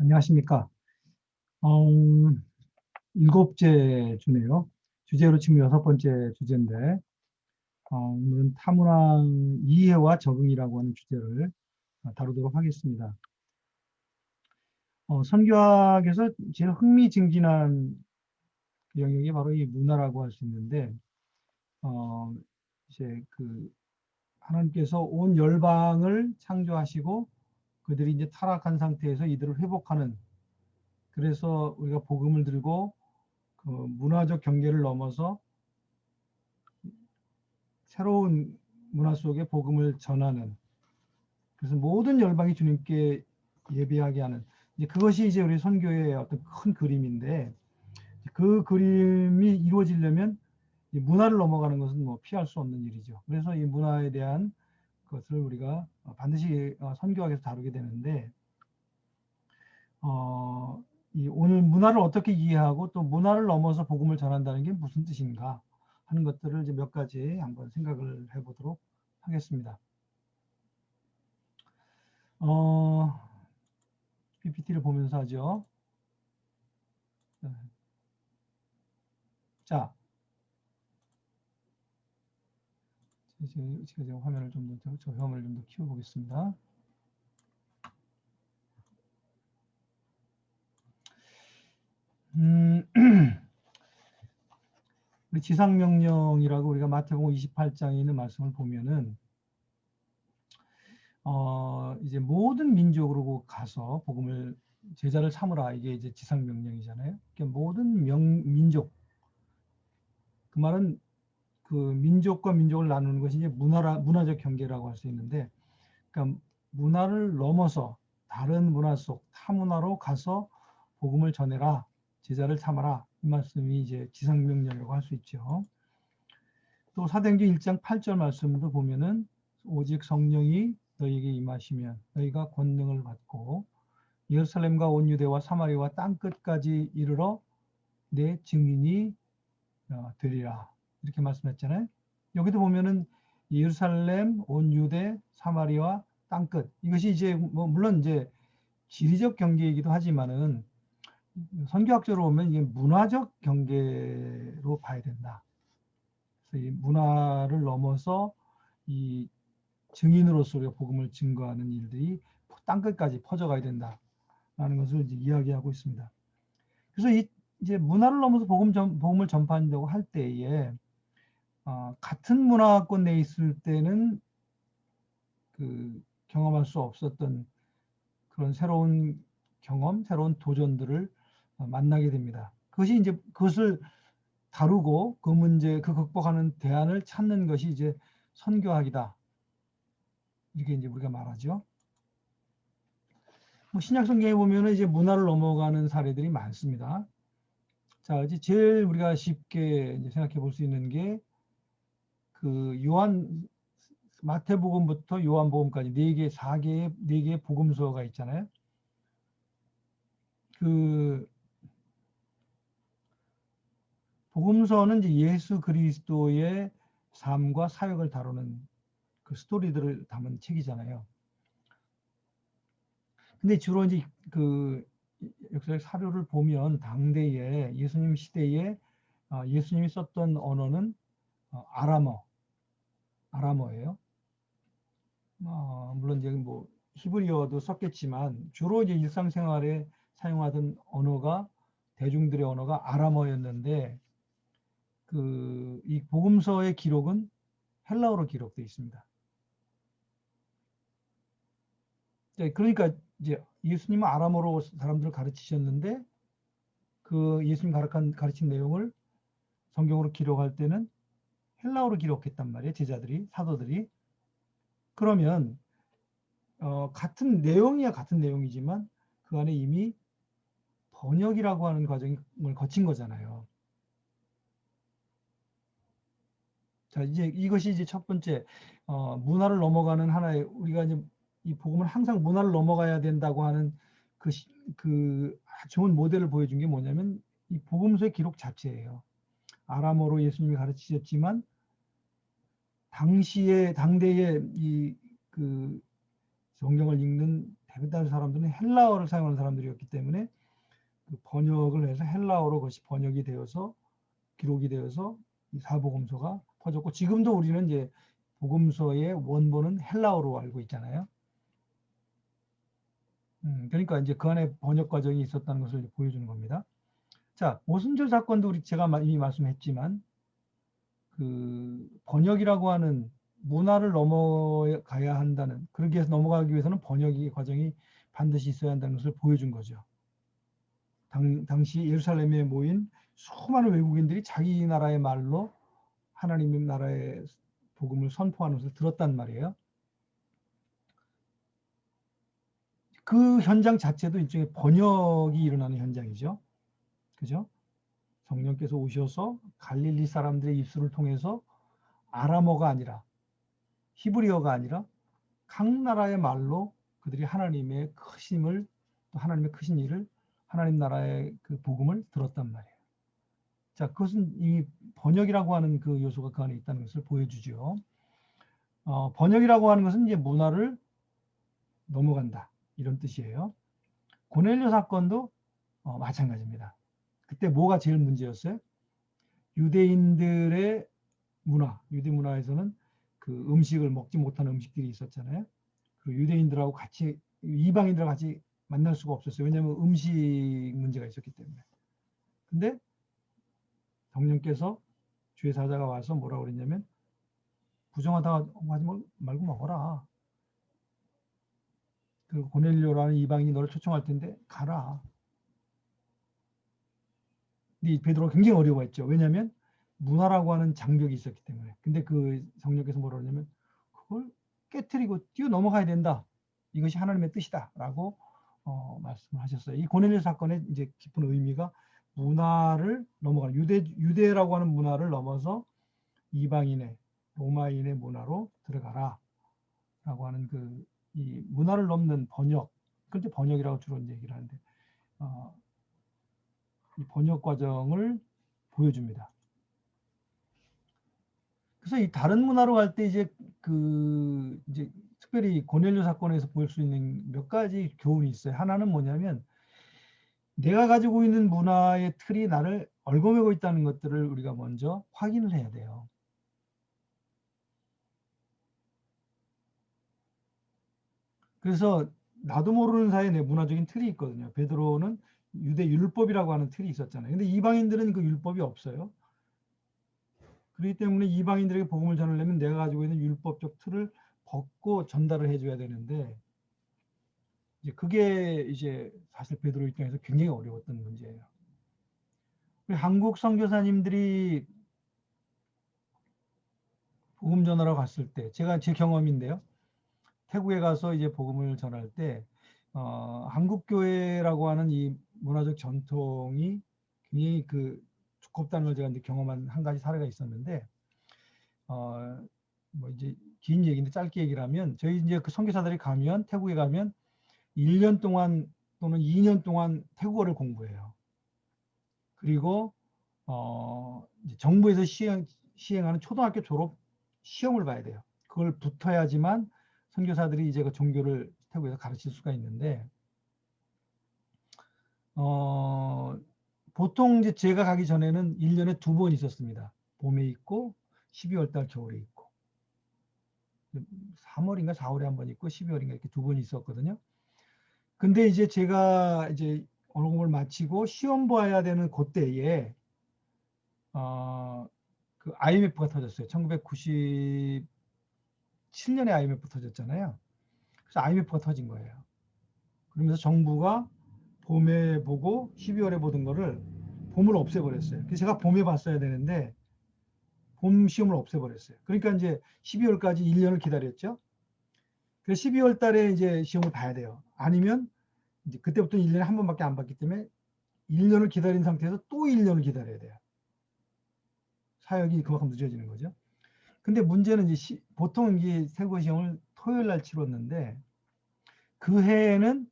안녕하십니까. 일곱째 주네요. 주제로 지금 6번째 주제인데, 오늘은 타문화 이해와 적응이라고 하는 주제를 다루도록 하겠습니다. 선교학에서 제일 흥미진진한 영역이 바로 이 문화라고 할 수 있는데, 이제 하나님께서 온 열방을 창조하시고 그들이 이제 타락한 상태에서 이들을 회복하는, 그래서 우리가 복음을 들고 그 문화적 경계를 넘어서 새로운 문화 속에 복음을 전하는, 그래서 모든 열방이 주님께 예배하게 하는, 이제 그것이 이제 우리 선교의 어떤 큰 그림인데, 그 그림이 이루어지려면 이 문화를 넘어가는 것은 뭐 피할 수 없는 일이죠. 그래서 이 문화에 대한 것을 우리가 반드시 선교학에서 다루게 되는데, 이 오늘 문화를 어떻게 이해하고 또 문화를 넘어서 복음을 전한다는 게 무슨 뜻인가 하는 것들을 이제 몇 가지 한번 생각을 해보도록 하겠습니다. PPT를 보면서 하죠. 자, 제가 화면을 좀 더, 저 화면을 좀 더 키워보겠습니다. 우리 지상명령이라고 우리가 마태복음 28장에 있는 말씀을 보면은, 이제 모든 민족으로 가서 복음을, 제자를 삼으라, 이게 이제 지상명령이잖아요. 그러니까 모든 민족, 그 말은 그 민족과 민족을 나누는 것이 이제 문화적 경계라고 할 수 있는데, 그러니까 문화를 넘어서 다른 문화 속 타문화로 가서 복음을 전해라, 제자를 삼아라, 이 말씀이 이제 지상명령이라고 할 수 있죠. 또 사도행전 1장 8절 말씀도 보면은 오직 성령이 너희에게 임하시면 너희가 권능을 받고 예루살렘과 온 유대와 사마리아와 땅 끝까지 이르러 내 증인이 되리라, 이렇게 말씀했잖아요. 여기도 보면은 예루살렘, 온 유대, 사마리아, 땅 끝, 이것이 이제 뭐 물론 이제 지리적 경계이기도 하지만은 선교학적으로 보면 이게 문화적 경계로 봐야 된다. 그래서 이 문화를 넘어서 이 증인으로서 우리가 복음을 증거하는 일들이 땅 끝까지 퍼져가야 된다라는 것을 이제 이야기하고 있습니다. 그래서 이제 문화를 넘어서 복음을 전파한다고 할 때에 같은 문화권 내에 있을 때는 경험할 수 없었던 그런 새로운 경험, 새로운 도전들을 만나게 됩니다. 그것이 이제 그것을 다루고 그 문제, 그 극복하는 대안을 찾는 것이 이제 선교학이다, 이렇게 이제 우리가 말하죠. 뭐 신약 성경에 보면은 이제 문화를 넘어가는 사례들이 많습니다. 자, 이제 제일 우리가 쉽게 이제 생각해 볼 수 있는 게 마태복음부터 요한복음까지 4개의 복음서가 있잖아요. 그 복음서는 이제 예수 그리스도의 삶과 사역을 다루는 그 스토리들을 담은 책이잖아요. 근데 주로 이제 그 역사적 사료를 보면 당대에 예수님 시대에 예수님이 썼던 언어는 아람어예요. 물론 이제 뭐 히브리어도 썼겠지만 주로 이제 일상생활에 사용하던 언어가, 대중들의 언어가 아람어였는데, 이 복음서의 기록은 헬라어로 기록되어 있습니다. 그러니까 이제 예수님은 아람어로 사람들을 가르치셨는데 그 예수님 가르친 내용을 성경으로 기록할 때는 헬라어로 기록했단 말이에요. 제자들이, 사도들이. 그러면 같은 내용이야 같은 내용이지만 그 안에 이미 번역이라고 하는 과정을 거친 거잖아요. 자, 이제 이것이 이제 첫 번째, 문화를 넘어가는 하나의, 우리가 이제 이 복음을 항상 문화를 넘어가야 된다고 하는 좋은 모델을 보여준 게 뭐냐면 이 복음서의 기록 자체예요. 아람어로 예수님이 가르치셨지만 당대에 이 성경을 읽는 대부분 사람들은 헬라어를 사용하는 사람들이었기 때문에 그 번역을 해서 헬라어로 그것이 번역이 되어서 기록이 되어서 이 사복음서가 퍼졌고, 지금도 우리는 이제 복음서의 원본은 헬라어로 알고 있잖아요. 그러니까 이제 그 안에 번역 과정이 있었다는 것을 보여주는 겁니다. 자, 오순절 사건도 우리 제가 이미 말씀했지만 그 번역이라고 하는 문화를 넘어가야 한다는, 그렇게 해서 넘어가기 위해서는 번역의 과정이 반드시 있어야 한다는 것을 보여준 거죠. 당시 예루살렘에 모인 수많은 외국인들이 자기 나라의 말로 하나님의 나라의 복음을 선포하는 것을 들었단 말이에요. 그 현장 자체도 일종의 번역이 일어나는 현장이죠. 그죠? 성령께서 오셔서 갈릴리 사람들의 입술을 통해서 아람어가 아니라, 히브리어가 아니라 각 나라의 말로 그들이 하나님의 크심을, 또 하나님의 크신 일을, 하나님 나라의 그 복음을 들었단 말이에요. 자, 그것은 이 번역이라고 하는 그 요소가 그 안에 있다는 것을 보여주죠. 번역이라고 하는 것은 이제 문화를 넘어간다, 이런 뜻이에요. 고넬료 사건도 마찬가지입니다. 그때 뭐가 제일 문제였어요? 유대인들의 문화, 유대 문화에서는 그 음식을 먹지 못하는 음식들이 있었잖아요. 그 유대인들하고 같이, 이방인들하고 같이 만날 수가 없었어요. 왜냐하면 음식 문제가 있었기 때문에. 근데 성령께서, 주의 사자가 와서 뭐라고 그랬냐면, 부정하다가 하지 말고 먹어라. 그 고넬료라는 이방인이 너를 초청할 텐데 가라. 이 베드로가 굉장히 어려워했죠. 왜냐하면 문화라고 하는 장벽이 있었기 때문에. 근데 그 성령께서 뭐라고 하냐면, 그걸 깨트리고 뛰어 넘어가야 된다. 이것이 하나님의 뜻이다라고 말씀을 하셨어요. 이 고넬료 사건의 이제 깊은 의미가 문화를 넘어가는, 유대라고 하는 문화를 넘어서 이방인의, 로마인의 문화로 들어가라라고 하는 그 이 문화를 넘는 번역, 그런데 번역이라고 주로 얘기를 하는데 이 번역 과정을 보여줍니다. 그래서 이 다른 문화로 갈 때 이제 이제 특별히 고넬료 사건에서 볼 수 있는 몇 가지 교훈이 있어요. 하나는 뭐냐면, 내가 가지고 있는 문화의 틀이 나를 얽어매고 있다는 것들을 우리가 먼저 확인을 해야 돼요. 그래서 나도 모르는 사이에 내 문화적인 틀이 있거든요. 베드로는 유대 율법이라고 하는 틀이 있었잖아요. 근데 이방인들은 그 율법이 없어요. 그렇기 때문에 이방인들에게 복음을 전하려면 내가 가지고 있는 율법적 틀을 벗고 전달을 해줘야 되는데, 이제 그게 이제 사실 베드로 입장에서 굉장히 어려웠던 문제예요. 한국 선교사님들이 복음 전하러 갔을 때, 제가 제 경험인데요. 태국에 가서 이제 복음을 전할 때 한국 교회라고 하는 이 문화적 전통이 굉장히 그 두껍다는 걸 제가 이제 경험한 한 가지 사례가 있었는데, 뭐 이제 긴 얘기인데 짧게 얘기를 하면, 저희 이제 그 선교사들이 가면, 태국에 가면 1년 동안 또는 2년 동안 태국어를 공부해요. 그리고 이제 정부에서 시행하는 초등학교 졸업 시험을 봐야 돼요. 그걸 붙어야지만 선교사들이 이제 그 종교를 태국에서 가르칠 수가 있는데, 보통 이제 제가 가기 전에는 1년에 2번 있었습니다. 봄에 있고 12월 달 겨울에 있고, 3월인가 4월에 한 번 있고 12월인가 이렇게 2번 있었거든요. 근데 이제 제가 이제 언어 공부를 마치고 시험 봐야 되는 그때에 그 IMF가 터졌어요. 1997년에 IMF 터졌잖아요. 그래서 IMF가 터진 거예요. 그러면서 정부가 봄에 보고 12월에 보던 거를 봄을 없애버렸어요. 그래서 제가 봄에 봤어야 되는데 봄 시험을 없애버렸어요. 그러니까 이제 12월까지 1년을 기다렸죠. 그래서 12월 달에 이제 시험을 봐야 돼요. 아니면 이제 그때부터 1년에 한 번밖에 안 봤기 때문에 1년을 기다린 상태에서 또 1년을 기다려야 돼요. 사역이 그만큼 늦어지는 거죠. 근데 문제는 이제 보통 이제 태국어 시험을 토요일 날 치렀는데, 그 해에는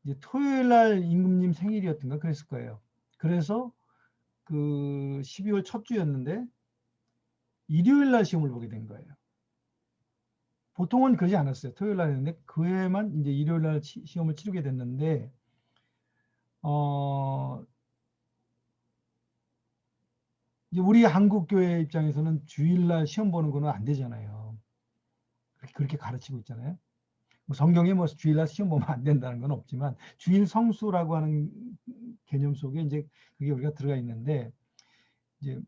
이제 토요일 날 임금님 생일이었던가 그랬을 거예요. 그래서 그 12월 첫 주였는데 일요일 날 시험을 보게 된 거예요. 보통은 그러지 않았어요. 토요일 날 했는데 그 해만 이제 일요일 날 시험을 치르게 됐는데 이제 우리 한국 교회 입장에서는 주일 날 시험 보는 거는 안 되잖아요. 그렇게 가르치고 있잖아요. 뭐 성경에 뭐 주일 날 시험 보면 안 된다는 건 없지만 주일 성수라고 하는 개념 속에 이제 그게 우리가 들어가 있는데 이제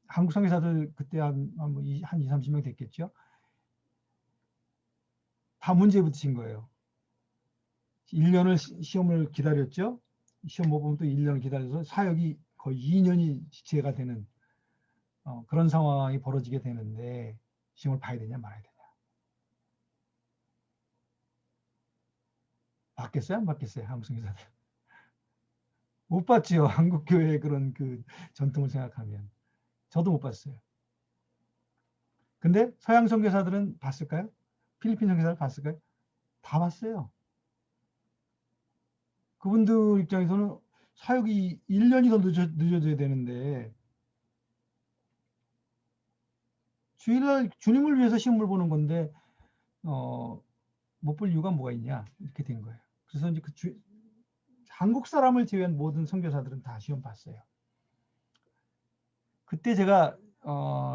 한국 선교사들 그때 한 2, 30명 됐겠죠. 다 문제 붙이신 거예요. 1년을 시험을 기다렸죠. 시험 못 보면 또 1년을 기다려서 사역이 거의 2년이 지체가 되는 그런 상황이 벌어지게 되는데 시험을 봐야 되냐 말아야 되냐. 받겠어요? 안 받겠어요? 한국 선교사들. 못 봤죠. 한국 교회의 그런 그 전통을 생각하면. 저도 못 봤어요. 근데 서양 선교사들은 봤을까요? 필리핀 선교사들 봤을까요? 다 봤어요. 그분들 입장에서는 사역이 1년이 더 늦어져야 되는데 주일날 주님을 위해서 시험을 보는 건데 못 볼 이유가 뭐가 있냐 이렇게 된 거예요. 그래서 이제 한국 사람을 제외한 모든 선교사들은 다 시험 봤어요. 그때 제가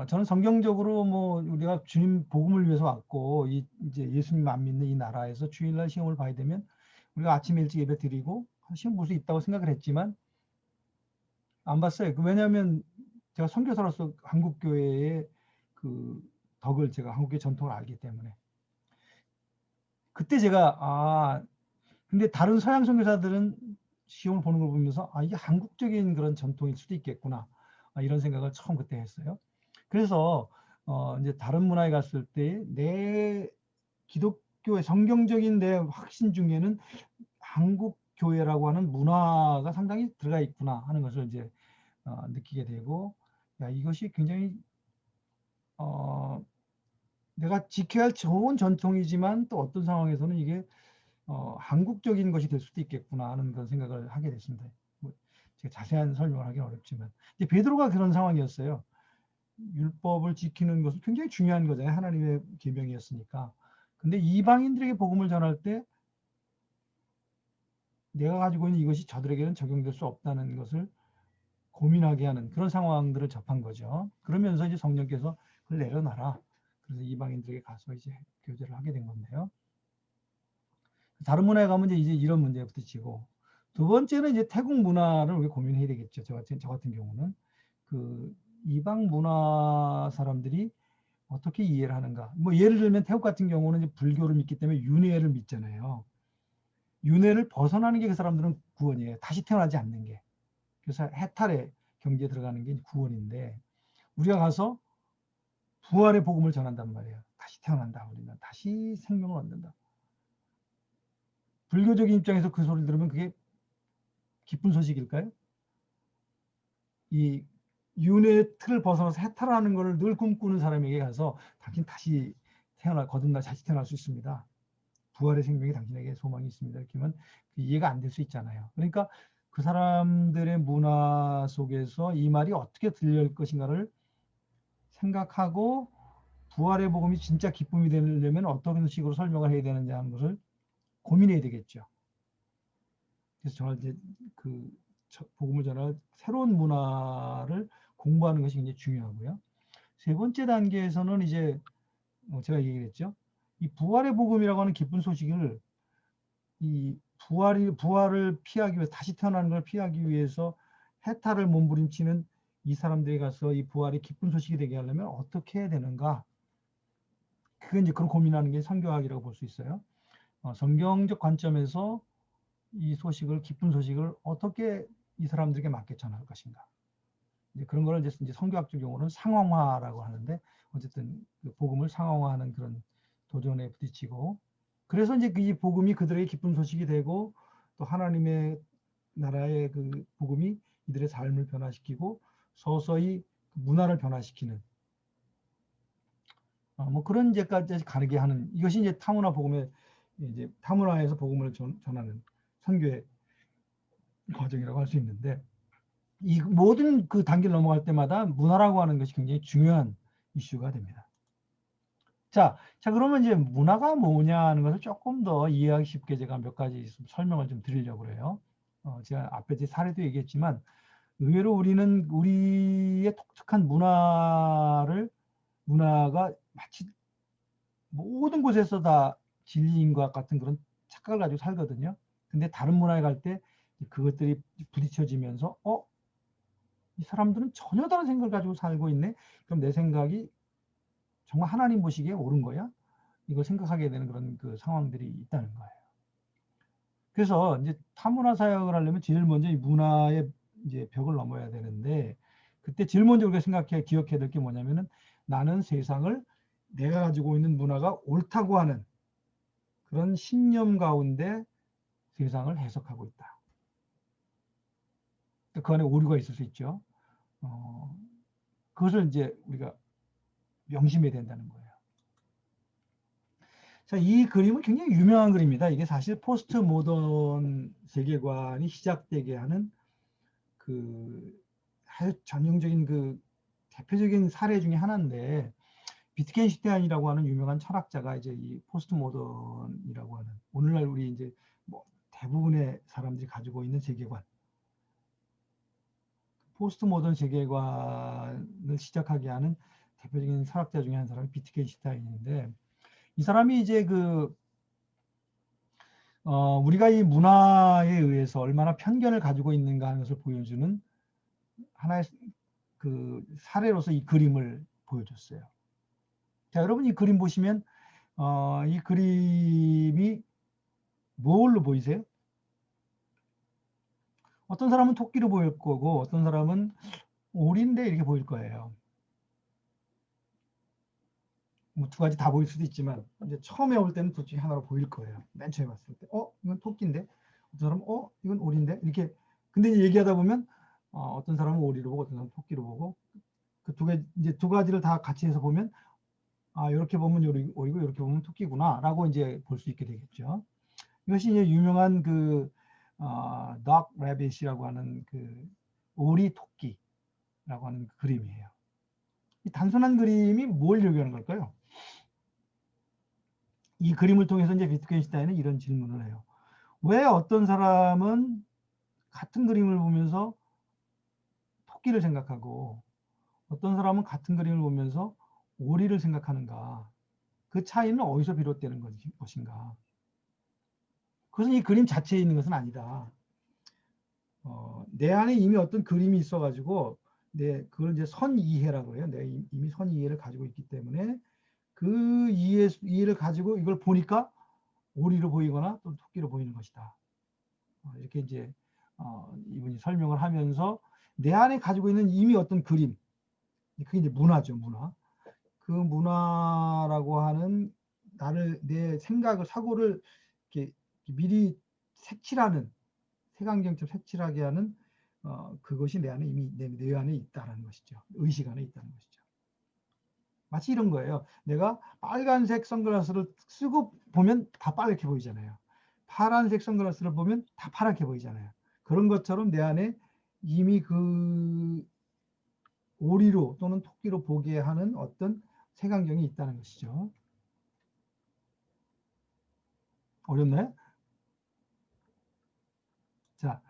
저는 성경적으로 뭐 우리가 주님 복음을 위해서 왔고 이제 예수님 안 믿는 이 나라에서 주일날 시험을 봐야 되면 우리가 아침 일찍 예배 드리고 시험 볼 수 있다고 생각을 했지만 안 봤어요. 왜냐하면 제가 선교사로서 한국 교회의 그 덕을 제가 한국의 전통을 알기 때문에 그때 제가 근데 다른 서양 선교사들은 시험을 보는 걸 보면서 이게 한국적인 그런 전통일 수도 있겠구나 이런 생각을 처음 그때 했어요. 그래서 이제 다른 문화에 갔을 때 내 기독교의 성경적인 내 확신 중에는 한국 교회라고 하는 문화가 상당히 들어가 있구나 하는 것을 이제 느끼게 되고 이것이 굉장히 내가 지켜야 할 좋은 전통이지만 또 어떤 상황에서는 이게 한국적인 것이 될 수도 있겠구나 하는 그런 생각을 하게 됐습니다. 뭐 제가 자세한 설명을 하기 어렵지만 이제 베드로가 그런 상황이었어요. 율법을 지키는 것은 굉장히 중요한 거잖아요. 하나님의 계명이었으니까. 근데 이방인들에게 복음을 전할 때 내가 가지고 있는 이것이 저들에게는 적용될 수 없다는 것을 고민하게 하는 그런 상황들을 접한 거죠. 그러면서 이제 성령께서 그걸 내려놔라. 그래서 이방인들에게 가서 이제 교제를 하게 된 건데요. 다른 문화에 가면 이제 이런 문제가 부딪히고 두 번째는 이제 태국 문화를 우리가 고민해야 되겠죠. 저 같은 경우는 그 이방 문화 사람들이 어떻게 이해를 하는가. 뭐 예를 들면 태국 같은 경우는 이제 불교를 믿기 때문에 윤회를 믿잖아요. 윤회를 벗어나는 게 그 사람들은 구원이에요. 다시 태어나지 않는 게. 그래서 해탈의 경지에 들어가는 게 구원인데 우리가 가서 부활의 복음을 전한단 말이에요. 다시 태어난다. 우리는 다시 생명을 얻는다. 불교적인 입장에서 그 소리를 들으면 그게 기쁜 소식일까요? 이 윤회의 틀을 벗어나서 해탈하는 것을 늘 꿈꾸는 사람에게 가서 당신 다시 거듭나 다시 태어날 수 있습니다. 부활의 생명이 당신에게 소망이 있습니다. 이렇게 하면 이해가 안 될 수 있잖아요. 그러니까 그 사람들의 문화 속에서 이 말이 어떻게 들릴 것인가를 생각하고 부활의 복음이 진짜 기쁨이 되려면 어떤 식으로 설명을 해야 되는지 하는 것을 고민해야 되겠죠. 그래서 저는 이제 그 복음을 전할 새로운 문화를 공부하는 것이 굉장히 중요하고요. 세 번째 단계에서는 이제 제가 얘기했죠. 이 부활의 복음이라고 하는 기쁜 소식을 이 부활을 피하기 위해서 다시 태어나는 걸 피하기 위해서 해탈을 몸부림치는 이 사람들이 가서 이 부활의 기쁜 소식이 되게 하려면 어떻게 해야 되는가? 그게 이제 그런 고민하는 게 선교학이라고 볼 수 있어요. 성경적 관점에서 이 소식을 기쁜 소식을 어떻게 이 사람들에게 맞게 전할 것인가? 이제 그런 거를 이제 성교학적 용어는 상황화라고 하는데 어쨌든 그 복음을 상황화하는 그런 도전에 부딪히고 그래서 이제 이 복음이 그들에게 기쁜 소식이 되고 또 하나님의 나라의 그 복음이 이들의 삶을 변화시키고 서서히 문화를 변화시키는 뭐 그런 이제까지 가르게 하는 이것이 이제 타문화 복음의 이제 타문화에서 복음을 전하는 선교의 과정이라고 할 수 있는데 이 모든 그 단계를 넘어갈 때마다 문화라고 하는 것이 굉장히 중요한 이슈가 됩니다. 자, 그러면 이제 문화가 뭐냐는 것을 조금 더 이해하기 쉽게 제가 몇 가지 설명을 좀 드리려고 그래요. 제가 앞에 제 사례도 얘기했지만, 의외로 우리는 우리의 독특한 문화가 마치 모든 곳에서 다 진리인 것 같은 그런 착각을 가지고 살거든요. 근데 다른 문화에 갈 때 그것들이 부딪혀지면서, 이 사람들은 전혀 다른 생각을 가지고 살고 있네. 그럼 내 생각이 정말 하나님 보시기에 옳은 거야? 이걸 생각하게 되는 그런 그 상황들이 있다는 거예요. 그래서 이제 타문화 사역을 하려면 제일 먼저 이 문화의 이제 벽을 넘어야 되는데, 그때 제일 먼저 우리가 기억해야 될 게 뭐냐면은, 나는 세상을 내가 가지고 있는 문화가 옳다고 하는 그런 신념 가운데 세상을 해석하고 있다. 그 안에 오류가 있을 수 있죠. 그것을 이제 우리가 명심해야 된다는 거예요. 자, 이 그림은 굉장히 유명한 그림입니다. 이게 사실 포스트 모던 세계관이 시작되게 하는 그 전형적인 그 대표적인 사례 중에 하나인데, 비트겐슈타인이라고 하는 유명한 철학자가 이제 이 포스트 모던이라고 하는, 오늘날 우리 이제 뭐 대부분의 사람들이 가지고 있는 세계관, 포스트 모던 세계관을 시작하게 하는 대표적인 철학자 중에 한 사람이 비트겐슈타인인데, 이 사람이 이제 우리가 이 문화에 의해서 얼마나 편견을 가지고 있는가 하는 것을 보여주는 하나의 그 사례로서 이 그림을 보여줬어요. 자, 여러분 이 그림 보시면 이 그림이 뭘로 보이세요? 어떤 사람은 토끼로 보일 거고, 어떤 사람은 오리인데 이렇게 보일 거예요. 뭐 두 가지 다 보일 수도 있지만, 이제 처음에 올 때는 둘 중에 하나로 보일 거예요. 맨 처음에 봤을 때, 이건 토끼인데, 어떤 사람은, 이건 오리인데, 이렇게. 근데 얘기하다 보면, 어떤 사람은 오리로 보고, 어떤 사람은 토끼로 보고, 이제 두 가지를 다 같이 해서 보면, 이렇게 보면 오리고, 이렇게 보면 토끼구나, 라고 이제 볼 수 있게 되겠죠. 이것이 이제 유명한 덕 레빗이라고 하는 그 오리 토끼라고 하는 그 그림이에요. 이 단순한 그림이 뭘 얘기하는 걸까요? 이 그림을 통해서 이제 비트겐슈타인은 이런 질문을 해요. 왜 어떤 사람은 같은 그림을 보면서 토끼를 생각하고, 어떤 사람은 같은 그림을 보면서 오리를 생각하는가? 그 차이는 어디서 비롯되는 것인가? 그것은 이 그림 자체에 있는 것은 아니다. 내 안에 이미 어떤 그림이 있어가지고, 그걸 이제 선이해라고 해요. 내가 이미 선이해를 가지고 있기 때문에 그 이해를 가지고 이걸 보니까 오리로 보이거나 또 토끼로 보이는 것이다. 이렇게 이제 이분이 설명을 하면서 내 안에 가지고 있는 이미 어떤 그림, 그게 이제 문화죠, 문화. 그 문화라고 하는 내 생각을, 사고를 이렇게 미리 색칠하는, 색안경처럼 색칠하게 하는 그것이 내 안에 이미 내 안에 있다는 것이죠. 의식 안에 있다는 것이죠. 마치 이런 거예요. 내가 빨간색 선글라스를 쓰고 보면 다 빨갛게 보이잖아요. 파란색 선글라스를 보면 다 파랗게 보이잖아요. 그런 것처럼 내 안에 이미 그 오리로 또는 토끼로 보게 하는 어떤 색안경이 있다는 것이죠. 어렵나요? 자,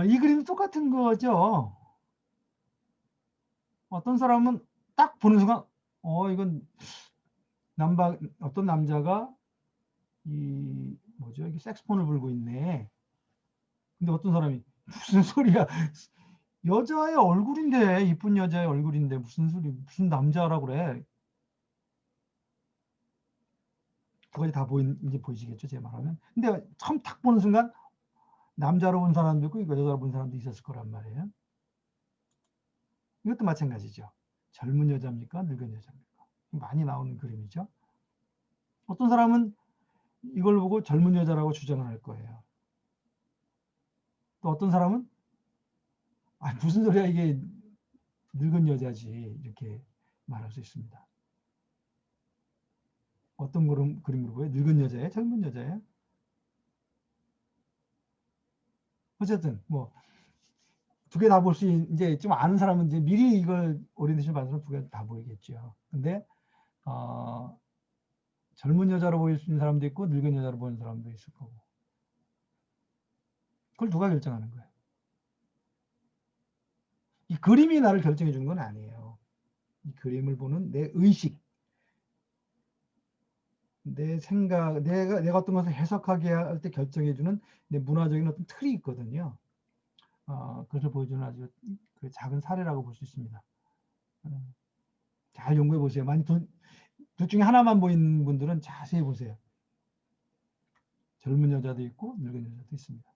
이 그림도 똑같은 거죠. 어떤 사람은 딱 보는 순간, 이건 어떤 남자가 뭐죠? 이게 색스폰을 불고 있네. 근데 어떤 사람이 무슨 소리야? 여자의 얼굴인데, 이쁜 여자의 얼굴인데 무슨 남자라고 그래? 두 가지 다 이제 보이시겠죠, 제 말하면. 근데 처음 딱 보는 순간 남자로 본 사람도 있고 여자로 본 사람도 있었을 거란 말이에요. 이것도 마찬가지죠. 젊은 여자입니까? 늙은 여자입니까? 많이 나오는 그림이죠. 어떤 사람은 이걸 보고 젊은 여자라고 주장을 할 거예요. 또 어떤 사람은 무슨 소리야, 이게 늙은 여자지, 이렇게 말할 수 있습니다. 어떤 그림으로 보여요? 늙은 여자예요? 젊은 여자예요? 어쨌든 뭐 두 개 다 볼 수 있는, 이제 좀 아는 사람은 이제 미리 이걸 오리엔테이션 받은 사람 두 개 다 보이겠죠. 근데 젊은 여자로 보일 수 있는 사람도 있고 늙은 여자로 보이는 사람도 있을 거고. 그걸 누가 결정하는 거예요? 이 그림이 나를 결정해 주는 건 아니에요. 이 그림을 보는 내 의식, 내 생각, 내가 어떤 것을 해석하게 할 때 결정해 주는 내 문화적인 어떤 틀이 있거든요. 그것을 보여주는 아주 그 작은 사례라고 볼 수 있습니다. 잘 연구해 보세요. 만약 둘 중에 하나만 보이는 분들은 자세히 보세요. 젊은 여자도 있고 늙은 여자도 있습니다.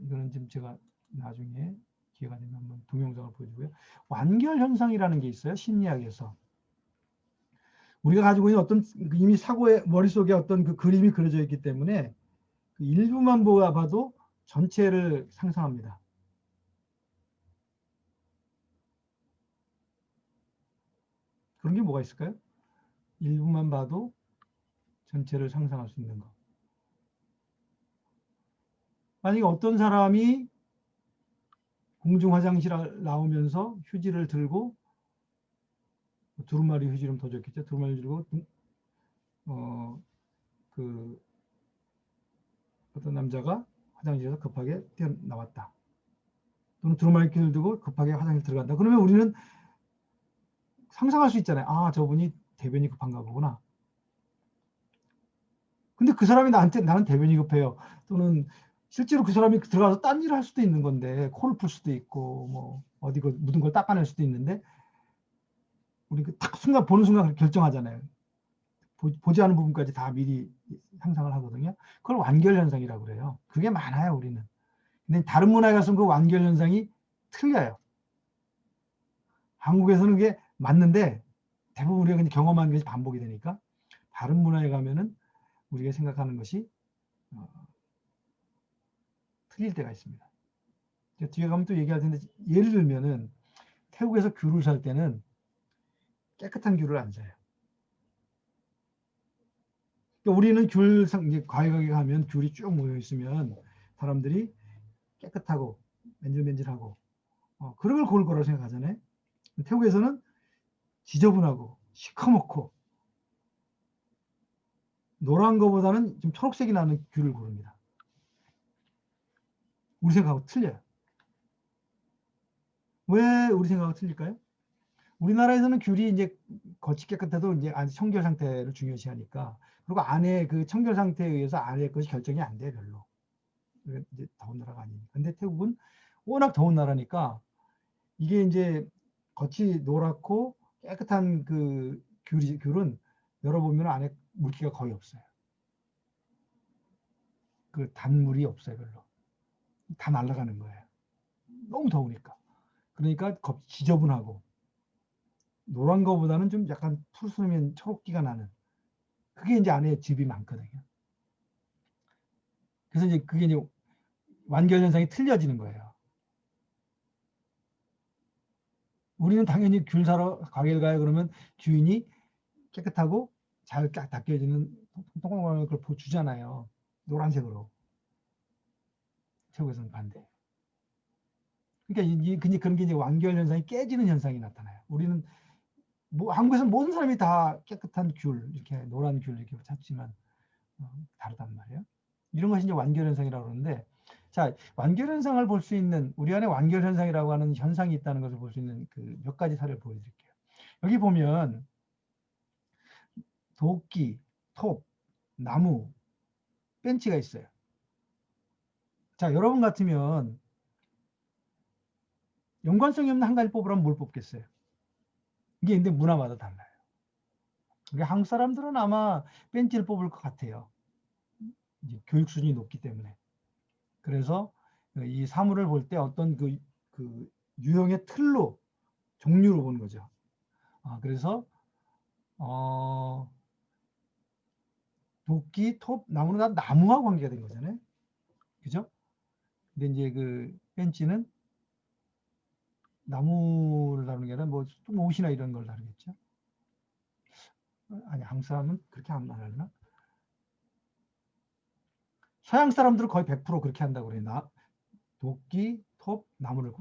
이거는 지금 제가 나중에 기회가 되면 한번 동영상을 보여주고요. 완결 현상이라는 게 있어요. 심리학에서. 우리가 가지고 있는 어떤 이미 사고의 머릿속에 어떤 그 그림이 그려져 있기 때문에 그 일부만 봐도 전체를 상상합니다. 그런 게 뭐가 있을까요? 일부만 봐도 전체를 상상할 수 있는 거. 만약에 어떤 사람이 공중 화장실 나오면서 휴지를 들고, 두루마리 휴지는 더 좋겠죠. 두루마리 들고 그 어떤 남자가 화장실에서 급하게 뛰어나왔다. 또는 두루마리를 들고 급하게 화장실 들어간다. 그러면 우리는 상상할 수 있잖아요. 아, 저분이 대변이 급한가 보구나. 근데 그 사람이 나는 대변이 급해요. 또는 실제로 그 사람이 들어가서 딴 일을 할 수도 있는 건데, 코를 풀 수도 있고, 뭐, 어디 묻은 걸 닦아낼 수도 있는데, 우리 딱 순간, 보는 순간 결정하잖아요. 보지 않은 부분까지 다 미리 상상을 하거든요. 그걸 완결현상이라고 그래요. 그게 많아요, 우리는. 근데 다른 문화에 가서는 그 완결현상이 틀려요. 한국에서는 그게 맞는데, 대부분 우리가 경험한 것이 반복이 되니까, 다른 문화에 가면은 우리가 생각하는 것이 틀릴 때가 있습니다. 뒤에 가면 또 얘기할 텐데, 예를 들면은 태국에서 귤을 살 때는 깨끗한 귤을 안 사요. 그러니까 우리는 이제 과일 가게 가면 귤이 쭉 모여 있으면 사람들이 깨끗하고 맨질맨질하고 그런 걸 고를 거라고 생각하잖아요. 태국에서는 지저분하고 시커멓고 노란 거보다는 좀 초록색이 나는 귤을 고릅니다. 우리 생각하고 틀려요. 왜 우리 생각하고 틀릴까요? 우리나라에서는 귤이 이제 겉이 깨끗해도 이제 청결 상태를 중요시하니까, 그리고 안에 그 청결 상태에 의해서 안에 것이 결정이 안 돼, 별로. 이제 더운 나라가 아니니까. 근데 태국은 워낙 더운 나라니까 이게 이제 겉이 노랗고 깨끗한 그 귤은 열어보면 안에 물기가 거의 없어요. 그 단물이 없어요, 별로. 다 날아가는 거예요. 너무 더우니까. 그러니까 겉이 지저분하고 노란 거보다는 좀 약간 푸르스름한 초록기가 나는, 그게 이제 안에 즙이 많거든요. 그래서 이제 그게 이제 완결 현상이 틀려지는 거예요. 우리는 당연히 귤 사러 가게를 가요. 그러면 주인이 깨끗하고 잘 닦여지는 통통한 걸 주잖아요. 노란색으로. 태국에서는 반대. 그러니까 그런 게 이제 완결 현상이 깨지는 현상이 나타나요. 우리는 한국에서는 모든 사람이 다 깨끗한 귤, 이렇게 노란 귤 이렇게 찾지만 다르단 말이에요. 이런 것이 이제 완결 현상이라고 그러는데, 자, 완결 현상을 볼 수 있는, 우리 안에 완결 현상이라고 하는 현상이 있다는 것을 볼 수 있는 그 몇 가지 사례를 보여드릴게요. 여기 보면 도끼, 톱, 나무, 벤치가 있어요. 자, 여러분 같으면 연관성이 없는 한 가지 뽑으라면 뭘 뽑겠어요? 이게 근데 문화마다 달라요. 한국 사람들은 아마 벤치를 뽑을 것 같아요. 이제 교육 수준이 높기 때문에. 그래서 이 사물을 볼 때 어떤 그 유형의 틀로, 종류로 보는 거죠. 그래서 도끼, 톱, 나무는 다 나무와 관계가 된 거잖아요. 그죠? 근데 이제 그 벤치는 나무를 다루는 게 아니라 뭐 옷이나 이런 걸 다루겠죠. 아니, 한국 사람은 그렇게 안 하려나? 서양 사람들은 거의 100% 그렇게 한다고 그래요. 도끼, 톱, 나무를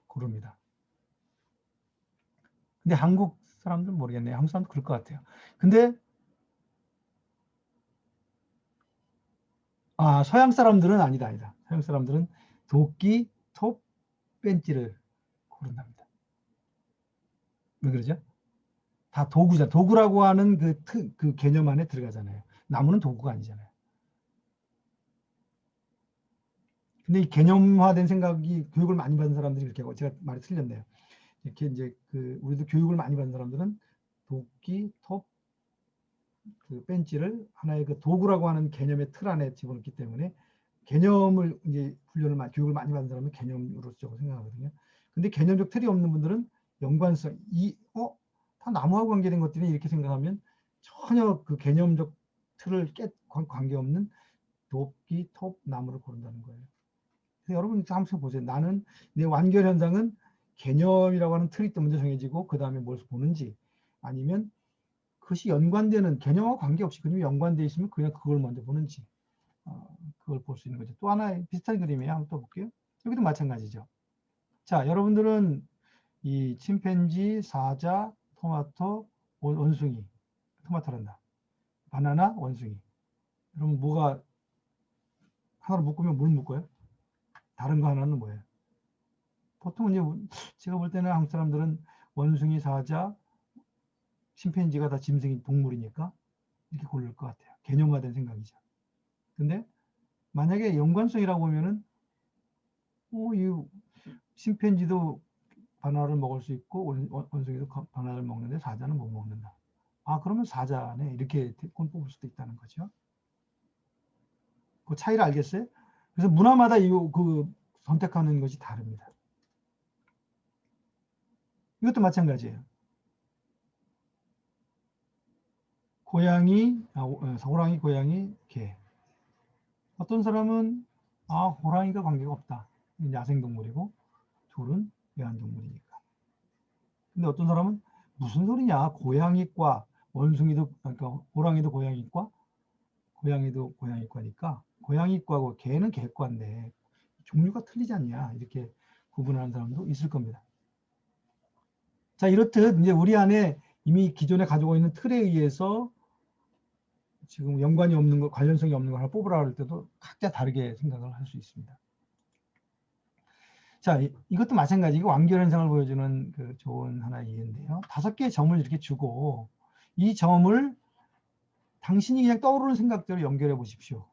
고릅니다. 근데 한국 사람들은 모르겠네요. 한국 사람도 그럴 것 같아요. 근데 서양 사람들은 아니다. 서양 사람들은 도끼, 톱, 벤치를 고른답니다. 왜 그러죠? 다 도구자. 도구라고 하는 그 개념 안에 들어가잖아요. 나무는 도구가 아니잖아요. 근데 이 개념화된 생각이 교육을 많이 받은 사람들이 이렇게 하고, 제가 말이 틀렸네요. 이렇게 이제 우리도 교육을 많이 받은 사람들은 도끼, 톱, 그 벤치를 하나의 그 도구라고 하는 개념의 틀 안에 집어넣기 때문에 개념을 이제 교육을 많이 받은 사람은 개념으로 생각하거든요. 근데 개념적 틀이 없는 분들은 연관성, 다 나무하고 관계된 것들이 이렇게 생각하면 전혀 그 개념적 틀을 관계없는 도끼, 톱, 나무를 고른다는 거예요. 여러분 한번 보세요. 나는 내 완결 현상은 개념이라고 하는 틀이 먼저 정해지고 그 다음에 뭘 보는지, 아니면 그것이 연관되는 개념과 관계없이 그림이 연관되어 있으면 그냥 그걸 먼저 보는지, 그걸 볼 수 있는 거죠. 또 하나 비슷한 그림이에요. 한번 또 볼게요. 여기도 마찬가지죠. 자, 여러분들은 이 침팬지, 사자, 토마토, 원숭이, 토마토란다. 바나나, 원숭이. 그럼 뭐가 하나로 묶으면 뭘 묶어요? 다른 거 하나는 뭐예요? 보통 이제 제가 볼 때는 한국 사람들은 원숭이, 사자, 침팬지가 다 짐승이 동물이니까 이렇게 고를 것 같아요. 개념화된 생각이죠. 근데 만약에 연관성이라고 보면은 이 침팬지도 바나나를 먹을 수 있고 원숭이도 바나나를 먹는데 사자는 못 먹는다. 그러면 사자네, 이렇게 뽑을 수도 있다는 거죠. 그 차이를 알겠어요? 그래서 문화마다 선택하는 것이 다릅니다. 이것도 마찬가지예요. 고양이, 호랑이, 고양이, 개. 어떤 사람은 호랑이가 관계가 없다. 야생동물이고 둘은 애완동물이니까. 근데 어떤 사람은 무슨 소리냐, 고양이과 원숭이도, 그러니까 호랑이도 고양이과, 고양이도 고양이과니까 고양이과고 개는 개과인데 종류가 틀리지 않냐, 이렇게 구분하는 사람도 있을 겁니다. 자, 이렇듯 이제 우리 안에 이미 기존에 가지고 있는 틀에 의해서 지금 연관이 없는 거, 관련성이 없는 걸 하나 뽑으라 할 때도 각자 다르게 생각을 할 수 있습니다. 자, 이것도 마찬가지. 완결 현상을 보여주는 그 좋은 하나의 예인데요. 5개의 점을 이렇게 주고 이 점을 당신이 그냥 떠오르는 생각대로 연결해 보십시오.